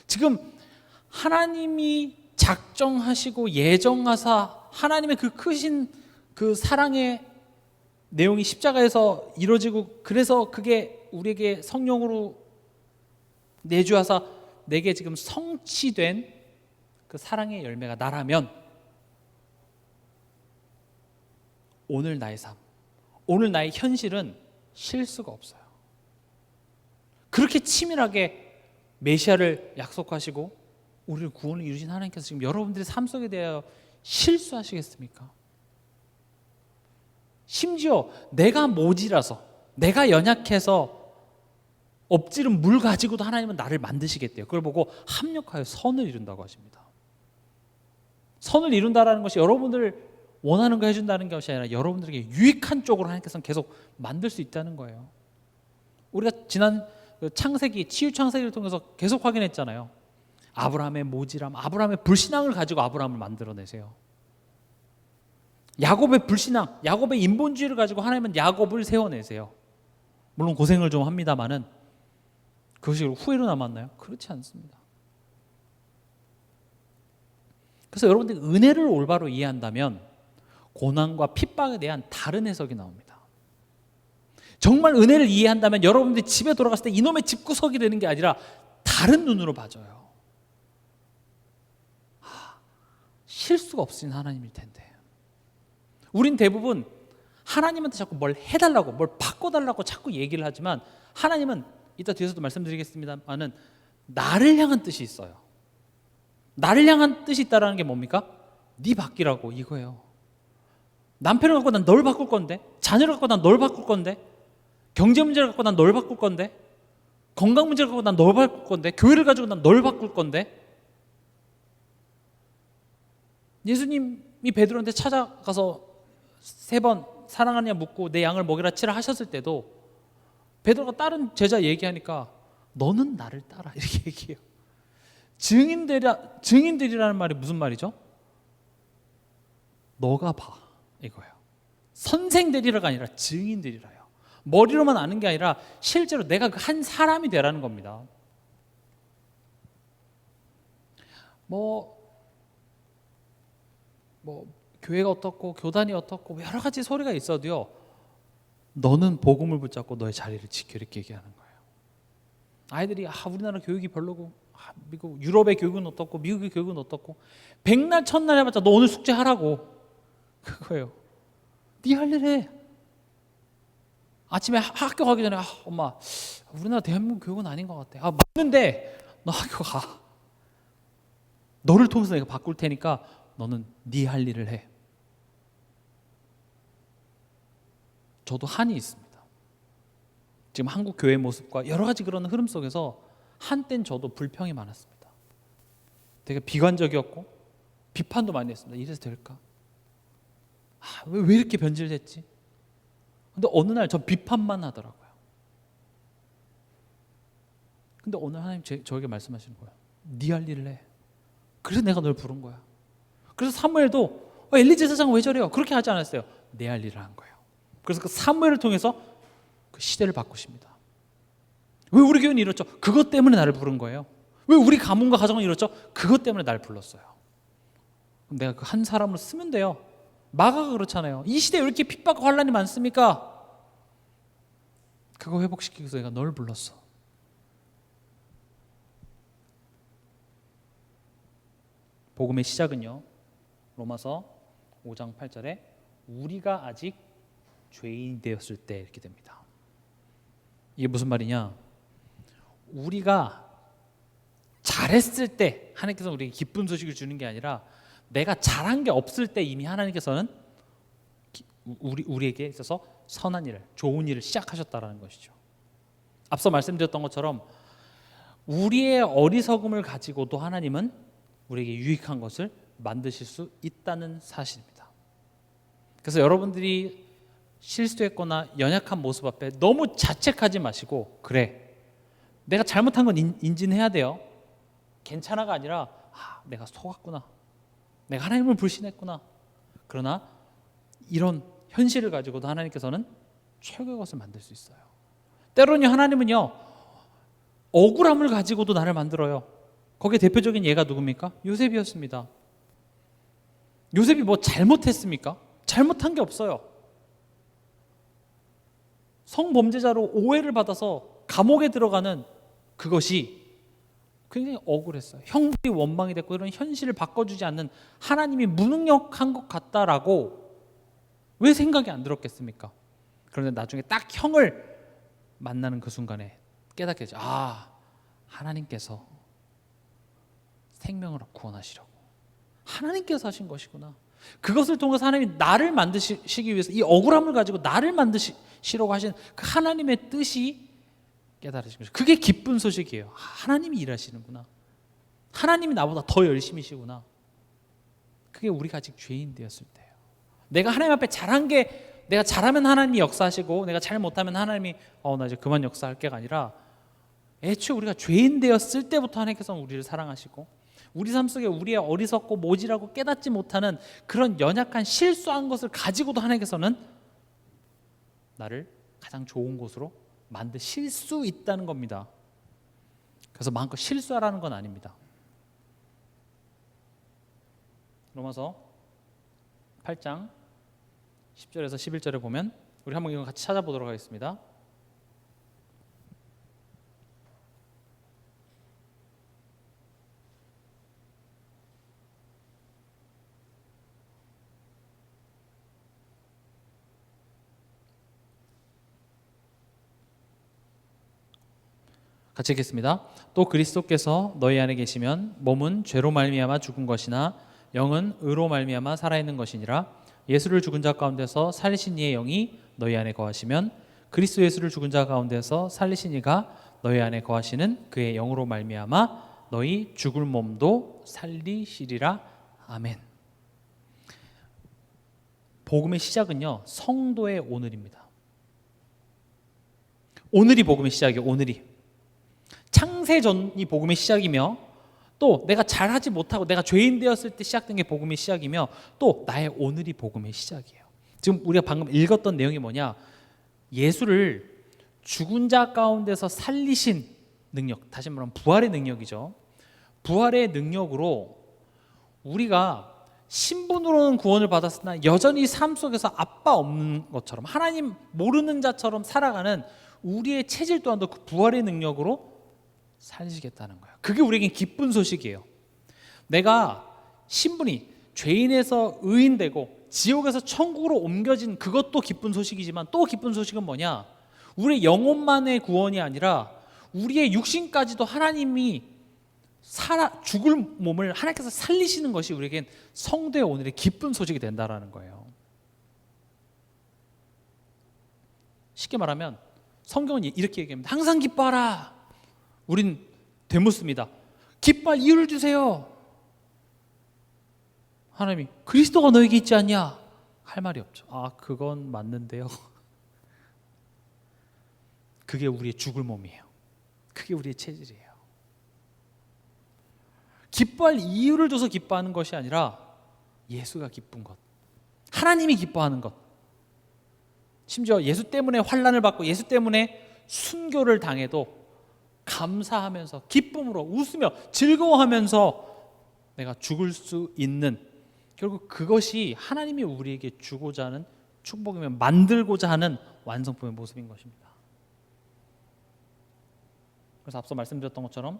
지금 하나님이 작정하시고 예정하사 하나님의 그 크신 그 사랑의 내용이 십자가에서 이루어지고, 그래서 그게 우리에게 성령으로 내주하사 내게 지금 성취된 그 사랑의 열매가 나라면, 오늘 나의 삶, 오늘 나의 현실은 쉴 수가 없어요. 그렇게 치밀하게 메시아를 약속하시고 우리를 구원을 이루신 하나님께서 지금 여러분들의 삶 속에 대하여 실수하시겠습니까? 심지어 내가 모지라서, 내가 연약해서 엎지른 물 가지고도 하나님은 나를 만드시겠대요. 그걸 보고 합력하여 선을 이룬다고 하십니다. 선을 이룬다라는 것이 여러분들 원하는 거 해준다는 것이 아니라 여러분들에게 유익한 쪽으로 하나님께서는 계속 만들 수 있다는 거예요. 우리가 지난 창세기, 치유 창세기를 통해서 계속 확인했잖아요. 아브라함의 모지람, 아브라함의 불신앙을 가지고 아브라함을 만들어내세요. 야곱의 불신앙, 야곱의 인본주의를 가지고 하나님은 야곱을 세워내세요. 물론 고생을 좀 합니다만은 그것이 후회로 남았나요? 그렇지 않습니다. 그래서 여러분들이 은혜를 올바로 이해한다면 고난과 핍박에 대한 다른 해석이 나옵니다. 정말 은혜를 이해한다면 여러분들이 집에 돌아갔을 때 이놈의 집구석이 되는 게 아니라 다른 눈으로 봐줘요. 쉴 수가 없으신 하나님일 텐데. 우린 대부분 하나님한테 자꾸 뭘 해달라고, 뭘 바꿔달라고 자꾸 얘기를 하지만 하나님은 이따 뒤에서도 말씀드리겠습니다만은 나를 향한 뜻이 있어요. 나를 향한 뜻이 있다는 게 뭡니까? 네 바뀌라고, 이거예요. 남편을 갖고 난 널 바꿀 건데, 자녀를 갖고 난 널 바꿀 건데, 경제 문제를 갖고 난 널 바꿀 건데, 건강 문제를 갖고 난 널 바꿀 건데, 교회를 가지고 난 널 바꿀 건데. 예수님이 베드로한테 찾아가서 3번 사랑하느냐 묻고 내 양을 먹이라 치라 하셨을 때도 베드로가 다른 제자 얘기하니까 너는 나를 따라 이렇게 얘기해요. 증인들이라는 말이 무슨 말이죠? 너가 봐, 이거예요. 선생들이라가 아니라 증인들이라요. 머리로만 아는 게 아니라 실제로 내가 그 한 사람이 되라는 겁니다. 뭐 교회가 어떻고 교단이 어떻고 여러 가지 소리가 있어도요, 너는 복음을 붙잡고 너의 자리를 지켜, 이렇게 얘기하는 거예요. 아이들이 우리나라 교육이 별로고, 미국 유럽의 교육은 어떻고 미국의 교육은 어떻고, 백날 첫날 해봤자 너 오늘 숙제하라고, 그거예요. 네 할 일 해. 아침에 학교 가기 전에 엄마 우리나라 대한민국 교육은 아닌 것 같아. 맞는데 너 학교 가. 너를 통해서 내가 바꿀 테니까 너는 네 할 일을 해. 저도 한이 있습니다. 지금 한국 교회 모습과 여러 가지 그런 흐름 속에서 한땐 저도 불평이 많았습니다. 되게 비관적이었고 비판도 많이 했습니다. 이래서 될까? 왜 이렇게 변질됐지? 근데 어느 날 저 비판만 하더라고요. 근데 오늘 하나님 저에게 말씀하시는 거예요. 네 할 일을 해. 그래서 내가 널 부른 거야. 그래서 사무엘도 엘리 제사장은 왜 저래요? 그렇게 하지 않았어요. 내 할 일을 한 거예요. 그래서 그 사무엘을 통해서 그 시대를 바꾸십니다. 왜 우리 교회는 이렇죠? 그것 때문에 나를 부른 거예요. 왜 우리 가문과 가정은 이렇죠? 그것 때문에 날 불렀어요. 그럼 내가 그 한 사람으로 쓰면 돼요. 마가가 그렇잖아요. 이 시대에 왜 이렇게 핍박과 환난이 많습니까? 그거 회복시키기 위해서 내가 널 불렀어. 복음의 시작은요, 로마서 5장 8절에 우리가 아직 죄인이 되었을 때 이렇게 됩니다. 이게 무슨 말이냐? 우리가 잘했을 때 하나님께서 우리에게 기쁜 소식을 주는 게 아니라 내가 잘한 게 없을 때 이미 하나님께서는 우리에게 있어서 선한 일을, 좋은 일을 시작하셨다라는 것이죠. 앞서 말씀드렸던 것처럼 우리의 어리석음을 가지고도 하나님은 우리에게 유익한 것을 만드실 수 있다는 사실입니다. 그래서 여러분들이 실수했거나 연약한 모습 앞에 너무 자책하지 마시고, 그래, 내가 잘못한 건 인지해야 돼요. 괜찮아가 아니라 내가 속았구나, 내가 하나님을 불신했구나. 그러나 이런 현실을 가지고도 하나님께서는 최고의 것을 만들 수 있어요. 때로는 하나님은요, 억울함을 가지고도 나를 만들어요. 거기에 대표적인 예가 누굽니까? 요셉이었습니다. 요셉이 뭐 잘못했습니까? 잘못한 게 없어요. 성범죄자로 오해를 받아서 감옥에 들어가는 그것이 굉장히 억울했어요. 형들이 원망이 됐고 이런 현실을 바꿔주지 않는 하나님이 무능력한 것 같다라고 왜 생각이 안 들었겠습니까? 그런데 나중에 딱 형을 만나는 그 순간에 깨닫게 되죠. 하나님께서 생명을 구원하시려고 하나님께서 하신 것이구나. 그것을 통해서 하나님이 나를 만드시기 위해서 이 억울함을 가지고 나를 만드시려고 하신 그 하나님의 뜻이 깨달으신 거죠. 그게 기쁜 소식이에요. 하나님이 일하시는구나. 하나님이 나보다 더 열심히시구나. 그게 우리가 아직 죄인 되었을 때예요. 내가 하나님 앞에 잘한 게, 내가 잘하면 하나님이 역사하시고 내가 잘 못하면 하나님이 나 이제 그만 역사할게가 아니라, 애초에 우리가 죄인 되었을 때부터 하나님께서 우리를 사랑하시고 우리 삶 속에 우리의 어리석고 모질하고 깨닫지 못하는 그런 연약한 실수한 것을 가지고도 하나님께서는 나를 가장 좋은 곳으로 만드실 수 있다는 겁니다. 그래서 마음껏 실수하라는 건 아닙니다. 로마서 8장 10절에서 11절에 보면, 우리 한번 이거 같이 찾아보도록 하겠습니다. 같이 읽겠습니다. 또 그리스도께서 너희 안에 계시면 몸은 죄로 말미암아 죽은 것이나 영은 의로 말미암아 살아있는 것이니라. 예수를 죽은 자 가운데서 살리신 이의 영이 너희 안에 거하시면 그리스도 예수를 죽은 자 가운데서 살리신 이가 너희 안에 거하시는 그의 영으로 말미암아 너희 죽을 몸도 살리시리라. 아멘. 복음의 시작은요, 성도의 오늘입니다. 오늘이 복음의 시작이에요. 오늘이 창세전이 복음의 시작이며, 또 내가 잘하지 못하고 내가 죄인 되었을 때 시작된 게 복음의 시작이며, 또 나의 오늘이 복음의 시작이에요. 지금 우리가 방금 읽었던 내용이 뭐냐, 예수를 죽은 자 가운데서 살리신 능력, 다시 말하면 부활의 능력이죠. 부활의 능력으로 우리가 신분으로는 구원을 받았으나 여전히 삶 속에서 아빠 없는 것처럼, 하나님 모르는 자처럼 살아가는 우리의 체질 또한도 그 부활의 능력으로 살리시겠다는 거예요. 그게 우리에겐 기쁜 소식이에요. 내가 신분이 죄인에서 의인되고 지옥에서 천국으로 옮겨진 그것도 기쁜 소식이지만, 또 기쁜 소식은 뭐냐, 우리의 영혼만의 구원이 아니라 우리의 육신까지도 하나님이 죽을 몸을 하나님께서 살리시는 것이 우리에겐 성도의 오늘의 기쁜 소식이 된다라는 거예요. 쉽게 말하면 성경은 이렇게 얘기합니다. 항상 기뻐하라. 우린 되묻습니다. 기뻐할 이유를 주세요. 하나님이 그리스도가 너에게 있지 않냐? 할 말이 없죠. 그건 맞는데요. 그게 우리의 죽을 몸이에요. 그게 우리의 체질이에요. 기뻐할 이유를 줘서 기뻐하는 것이 아니라 예수가 기쁜 것, 하나님이 기뻐하는 것, 심지어 예수 때문에 환난을 받고 예수 때문에 순교를 당해도 감사하면서 기쁨으로 웃으며 즐거워하면서 내가 죽을 수 있는, 결국 그것이 하나님이 우리에게 주고자 하는 축복이며 만들고자 하는 완성품의 모습인 것입니다. 그래서 앞서 말씀드렸던 것처럼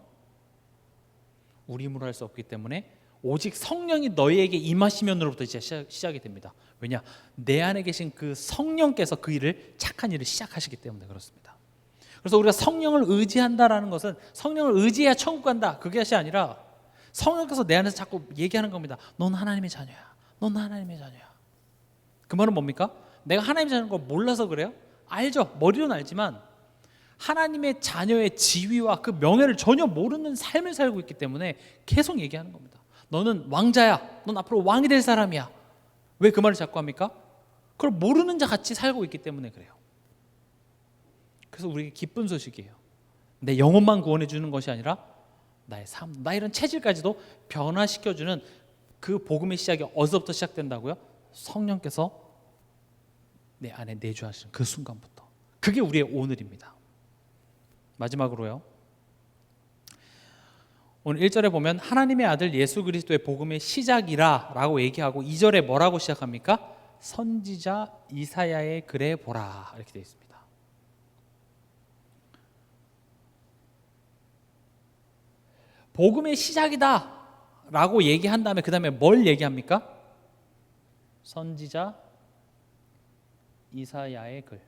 우리 힘으로 할 수 없기 때문에 오직 성령이 너희에게 임하시면으로부터 이제 시작이 됩니다. 왜냐? 내 안에 계신 그 성령께서 그 일을, 착한 일을 시작하시기 때문에 그렇습니다. 그래서 우리가 성령을 의지한다라는 것은 성령을 의지해야 천국 간다, 그것이 아니라 성령께서 내 안에서 자꾸 얘기하는 겁니다. 넌 하나님의 자녀야. 넌 하나님의 자녀야. 그 말은 뭡니까? 내가 하나님의 자녀인 걸 몰라서 그래요? 알죠. 머리로는 알지만 하나님의 자녀의 지위와 그 명예를 전혀 모르는 삶을 살고 있기 때문에 계속 얘기하는 겁니다. 너는 왕자야. 넌 앞으로 왕이 될 사람이야. 왜 그 말을 자꾸 합니까? 그걸 모르는 자 같이 살고 있기 때문에 그래요. 그래서 우리에게 기쁜 소식이에요. 내 영혼만 구원해 주는 것이 아니라 나의 삶, 나의 이런 체질까지도 변화시켜주는 그 복음의 시작이 어디서부터 시작된다고요? 성령께서 내 안에 내주하시는 그 순간부터. 그게 우리의 오늘입니다. 마지막으로요, 오늘 1절에 보면 하나님의 아들 예수 그리스도의 복음의 시작이라 라고 얘기하고 2절에 뭐라고 시작합니까? 선지자 이사야의 글에 보라, 이렇게 되어 있습니다. 복음의 시작이다 라고 얘기한 다음에 그 다음에 뭘 얘기합니까? 선지자 이사야의 글.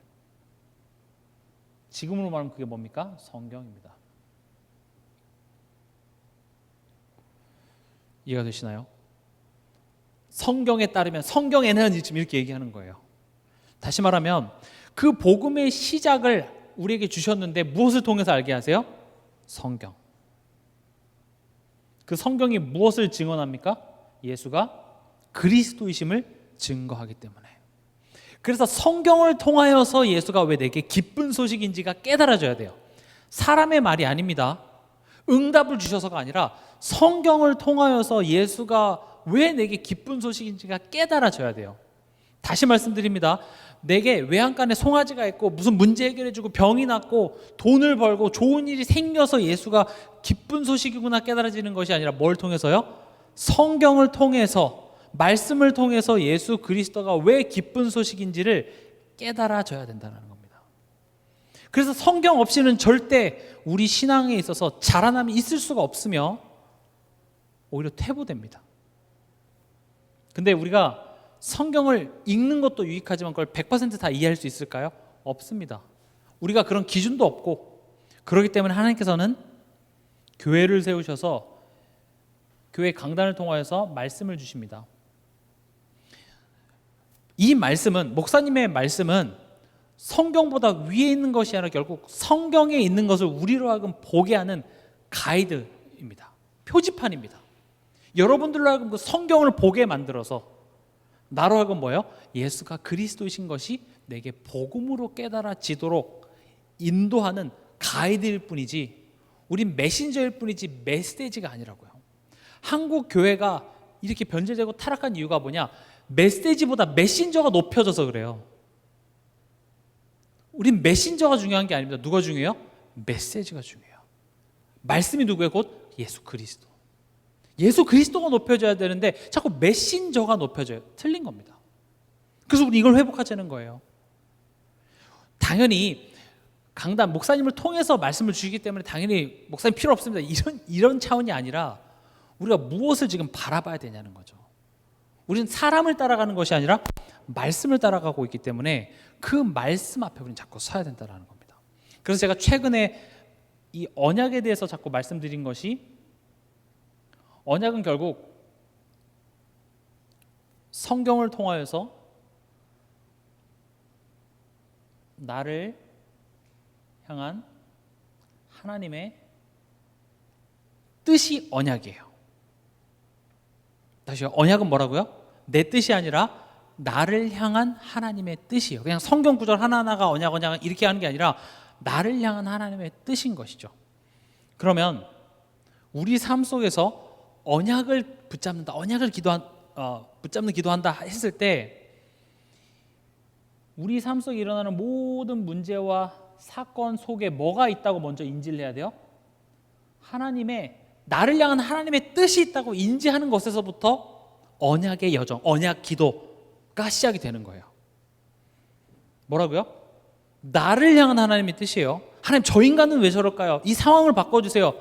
지금으로 말하면 그게 뭡니까? 성경입니다. 이해가 되시나요? 성경에 따르면, 성경에는 지금 이렇게 얘기하는 거예요. 다시 말하면 그 복음의 시작을 우리에게 주셨는데 무엇을 통해서 알게 하세요? 성경. 그 성경이 무엇을 증언합니까? 예수가 그리스도이심을 증거하기 때문에. 그래서 성경을 통하여서 예수가 왜 내게 기쁜 소식인지가 깨달아져야 돼요. 사람의 말이 아닙니다. 응답을 주셔서가 아니라 성경을 통하여서 예수가 왜 내게 기쁜 소식인지가 깨달아져야 돼요. 다시 말씀드립니다. 내게 외양간에 송아지가 있고 무슨 문제 해결해주고 병이 낫고 돈을 벌고 좋은 일이 생겨서 예수가 기쁜 소식이구나 깨달아지는 것이 아니라 뭘 통해서요? 성경을 통해서, 말씀을 통해서 예수 그리스도가 왜 기쁜 소식인지를 깨달아져야 된다는 겁니다. 그래서 성경 없이는 절대 우리 신앙에 있어서 자라남이 있을 수가 없으며 오히려 퇴보됩니다. 근데 우리가 성경을 읽는 것도 유익하지만 그걸 100% 다 이해할 수 있을까요? 없습니다. 우리가 그런 기준도 없고, 그렇기 때문에 하나님께서는 교회를 세우셔서 교회 강단을 통하여서 말씀을 주십니다. 이 말씀은, 목사님의 말씀은 성경보다 위에 있는 것이 아니라 결국 성경에 있는 것을 우리로 하여금 보게 하는 가이드입니다. 표지판입니다. 여러분들로 하여금 그 성경을 보게 만들어서 나로 하여금 뭐예요? 예수가 그리스도이신 것이 내게 복음으로 깨달아지도록 인도하는 가이드일 뿐이지, 우린 메신저일 뿐이지 메시지가 아니라고요. 한국 교회가 이렇게 변질되고 타락한 이유가 뭐냐? 메시지보다 메신저가 높여져서 그래요. 우린 메신저가 중요한 게 아닙니다. 누가 중요해요? 메시지가 중요해요. 말씀이 누구예요? 곧 예수 그리스도. 예수 그리스도가 높여져야 되는데 자꾸 메신저가 높여져요. 틀린 겁니다. 그래서 우리 이걸 회복하자는 거예요. 당연히 강단, 목사님을 통해서 말씀을 주시기 때문에 당연히 목사님 필요 없습니다. 이런 차원이 아니라 우리가 무엇을 지금 바라봐야 되냐는 거죠. 우리는 사람을 따라가는 것이 아니라 말씀을 따라가고 있기 때문에 그 말씀 앞에 우리는 자꾸 서야 된다는 겁니다. 그래서 제가 최근에 이 언약에 대해서 자꾸 말씀드린 것이, 언약은 결국 성경을 통하여서 나를 향한 하나님의 뜻이 언약이에요. 다시요. 언약은 뭐라고요? 내 뜻이 아니라 나를 향한 하나님의 뜻이에요. 그냥 성경 구절 하나하나가 언약 이렇게 하는 게 아니라 나를 향한 하나님의 뜻인 것이죠. 그러면 우리 삶 속에서 언약을 붙잡는다, 언약을 붙잡는 기도한다 했을 때 우리 삶 속에 일어나는 모든 문제와 사건 속에 뭐가 있다고 먼저 인지를 해야 돼요? 나를 향한 하나님의 뜻이 있다고 인지하는 것에서부터 언약의 여정, 언약 기도가 시작이 되는 거예요. 뭐라고요? 나를 향한 하나님의 뜻이에요. 하나님, 저 인간은 왜 저럴까요? 이 상황을 바꿔주세요.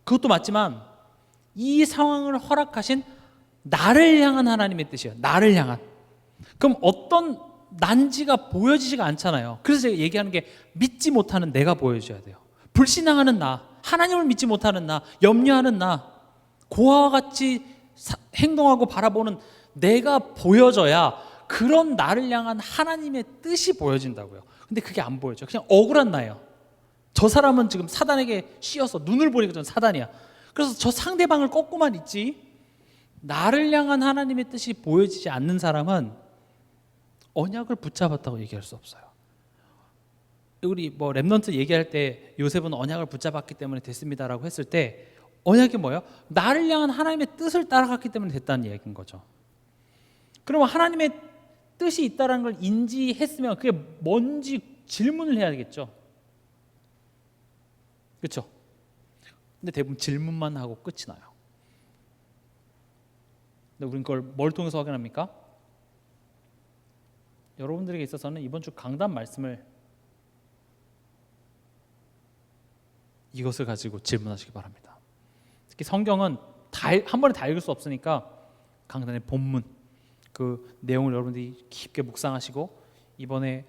그것도 맞지만 이 상황을 허락하신 나를 향한 하나님의 뜻이에요. 나를 향한. 그럼 어떤 난지가 보여지지가 않잖아요. 그래서 제가 얘기하는 게 믿지 못하는 내가 보여줘야 돼요. 불신앙하는 나, 하나님을 믿지 못하는 나, 염려하는 나, 고아와 같이 행동하고 바라보는 내가 보여져야 그런 나를 향한 하나님의 뜻이 보여진다고요. 근데 그게 안 보여져. 그냥 억울한 나예요. 저 사람은 지금 사단에게 씌어서 눈을 보니까 전 사단이야. 그래서 저 상대방을 꺾고만 있지, 나를 향한 하나님의 뜻이 보여지지 않는 사람은 언약을 붙잡았다고 얘기할 수 없어요. 우리 렘넌트 얘기할 때 요셉은 언약을 붙잡았기 때문에 됐습니다라고 했을 때 언약이 뭐예요? 나를 향한 하나님의 뜻을 따라갔기 때문에 됐다는 얘기인 거죠. 그러면 하나님의 뜻이 있다는 걸 인지했으면 그게 뭔지 질문을 해야겠죠. 그렇죠? 근데 대부분 질문만 하고 끝이 나요. 근데 우리는 그걸 뭘 통해서 확인합니까? 여러분들에게 있어서는 이번 주 강단 말씀을 이것을 가지고 질문하시기 바랍니다. 특히 성경은 한 번에 다 읽을 수 없으니까 강단의 본문 그 내용을 여러분들이 깊게 묵상하시고 이번에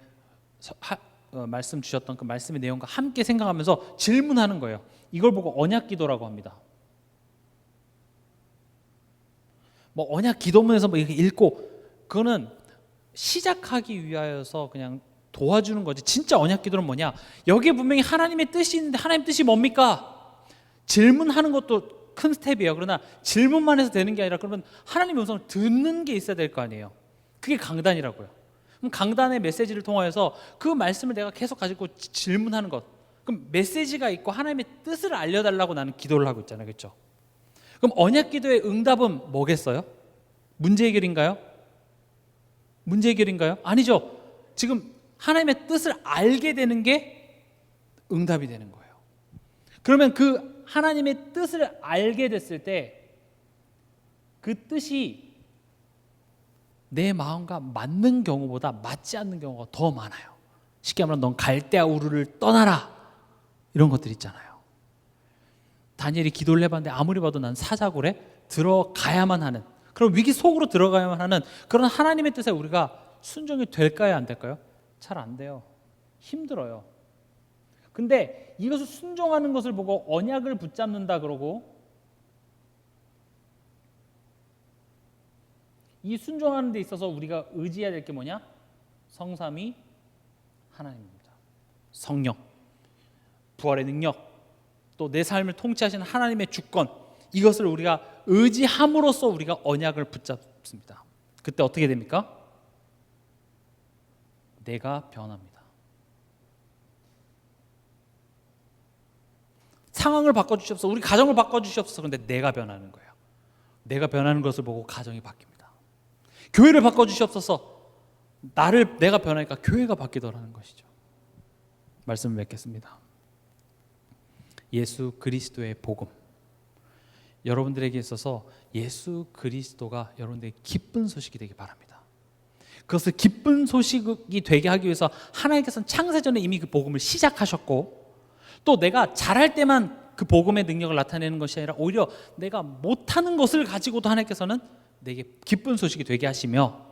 말씀 주셨던 그 말씀의 내용과 함께 생각하면서 질문하는 거예요. 이걸 보고 언약 기도라고 합니다. 뭐 언약 기도문에서 뭐 이렇게 읽고 그거는 시작하기 위하여서 그냥 도와주는 거지. 진짜 언약 기도는 뭐냐? 여기에 분명히 하나님의 뜻이 있는데 하나님 뜻이 뭡니까? 질문하는 것도 큰 스텝이에요. 그러나 질문만 해서 되는 게 아니라 그러면 하나님의 음성을 듣는 게 있어야 될 거 아니에요. 그게 강단이라고요. 그럼 강단의 메시지를 통하여서 그 말씀을 내가 계속 가지고 질문하는 것. 그럼 메시지가 있고 하나님의 뜻을 알려달라고 나는 기도를 하고 있잖아요. 그렇죠? 그럼 언약 기도의 응답은 뭐겠어요? 문제 해결인가요? 문제 해결인가요? 아니죠. 지금 하나님의 뜻을 알게 되는 게 응답이 되는 거예요. 그러면 그 하나님의 뜻을 알게 됐을 때 그 뜻이 내 마음과 맞는 경우보다 맞지 않는 경우가 더 많아요. 쉽게 말하면 넌 갈대아 우르를 떠나라 이런 것들 있잖아요. 다니엘이 기도를 해봤는데 아무리 봐도 난 사자굴에 들어가야만 하는, 그럼 위기 속으로 들어가야만 하는 그런 하나님의 뜻에 우리가 순종이 될까요? 안 될까요? 잘 안 돼요. 힘들어요. 근데 이것을 순종하는 것을 보고 언약을 붙잡는다 그러고, 이 순종하는 데 있어서 우리가 의지해야 될 게 뭐냐? 성삼위 하나님입니다. 성령, 부활의 능력, 또 내 삶을 통치하시는 하나님의 주권, 이것을 우리가 의지함으로써 우리가 언약을 붙잡습니다. 그때 어떻게 됩니까? 내가 변합니다. 상황을 바꿔주시옵소서, 우리 가정을 바꿔주시옵소서. 그런데 내가 변하는 거예요. 내가 변하는 것을 보고 가정이 바뀝니다. 교회를 바꿔주시옵소서, 내가 변하니까 교회가 바뀌더라는 것이죠. 말씀을 맺겠습니다. 예수 그리스도의 복음, 여러분들에게 있어서 예수 그리스도가 여러분들의 기쁜 소식이 되기 바랍니다. 그것을 기쁜 소식이 되게 하기 위해서 하나님께서는 창세전에 이미 그 복음을 시작하셨고, 또 내가 잘할 때만 그 복음의 능력을 나타내는 것이 아니라 오히려 내가 못하는 것을 가지고도 하나님께서는 내게 기쁜 소식이 되게 하시며,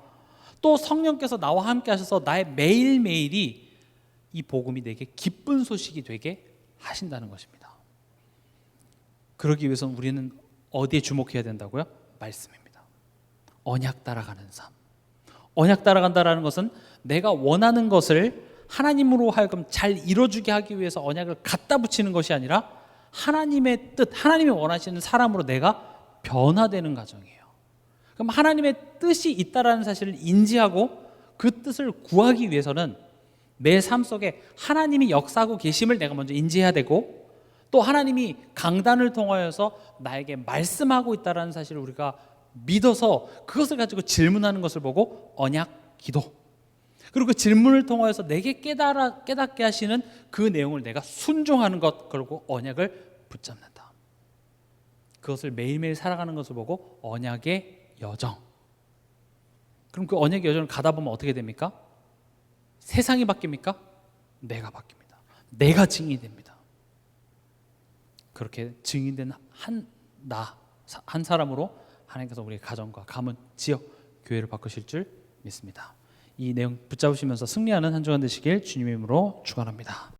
또 성령께서 나와 함께 하셔서 나의 매일매일이 이 복음이 내게 기쁜 소식이 되게 하신다는 것입니다. 그러기 위해서는 우리는 어디에 주목해야 된다고요? 말씀입니다. 언약 따라가는 삶. 언약 따라간다라는 것은 내가 원하는 것을 하나님으로 하여금 잘 이뤄주게 하기 위해서 언약을 갖다 붙이는 것이 아니라 하나님의 뜻, 하나님이 원하시는 사람으로 내가 변화되는 과정이에요. 그럼 하나님의 뜻이 있다라는 사실을 인지하고 그 뜻을 구하기 위해서는 내 삶 속에 하나님이 역사하고 계심을 내가 먼저 인지해야 되고, 또 하나님이 강단을 통하여서 나에게 말씀하고 있다는 사실을 우리가 믿어서 그것을 가지고 질문하는 것을 보고 언약 기도, 그리고 그 질문을 통하여서 내게 깨닫게 하시는 그 내용을 내가 순종하는 것, 그리고 언약을 붙잡는다. 그것을 매일매일 살아가는 것을 보고 언약의 여정. 그럼 그 언약의 여정을 가다 보면 어떻게 됩니까? 세상이 바뀝니까? 내가 바뀝니다. 내가 증인이 됩니다. 그렇게 증인된 한 사람으로 하나님께서 우리의 가정과 가문, 지역, 교회를 바꾸실 줄 믿습니다. 이 내용 붙잡으시면서 승리하는 한 주간 되시길 주님의 이름으로 축원합니다.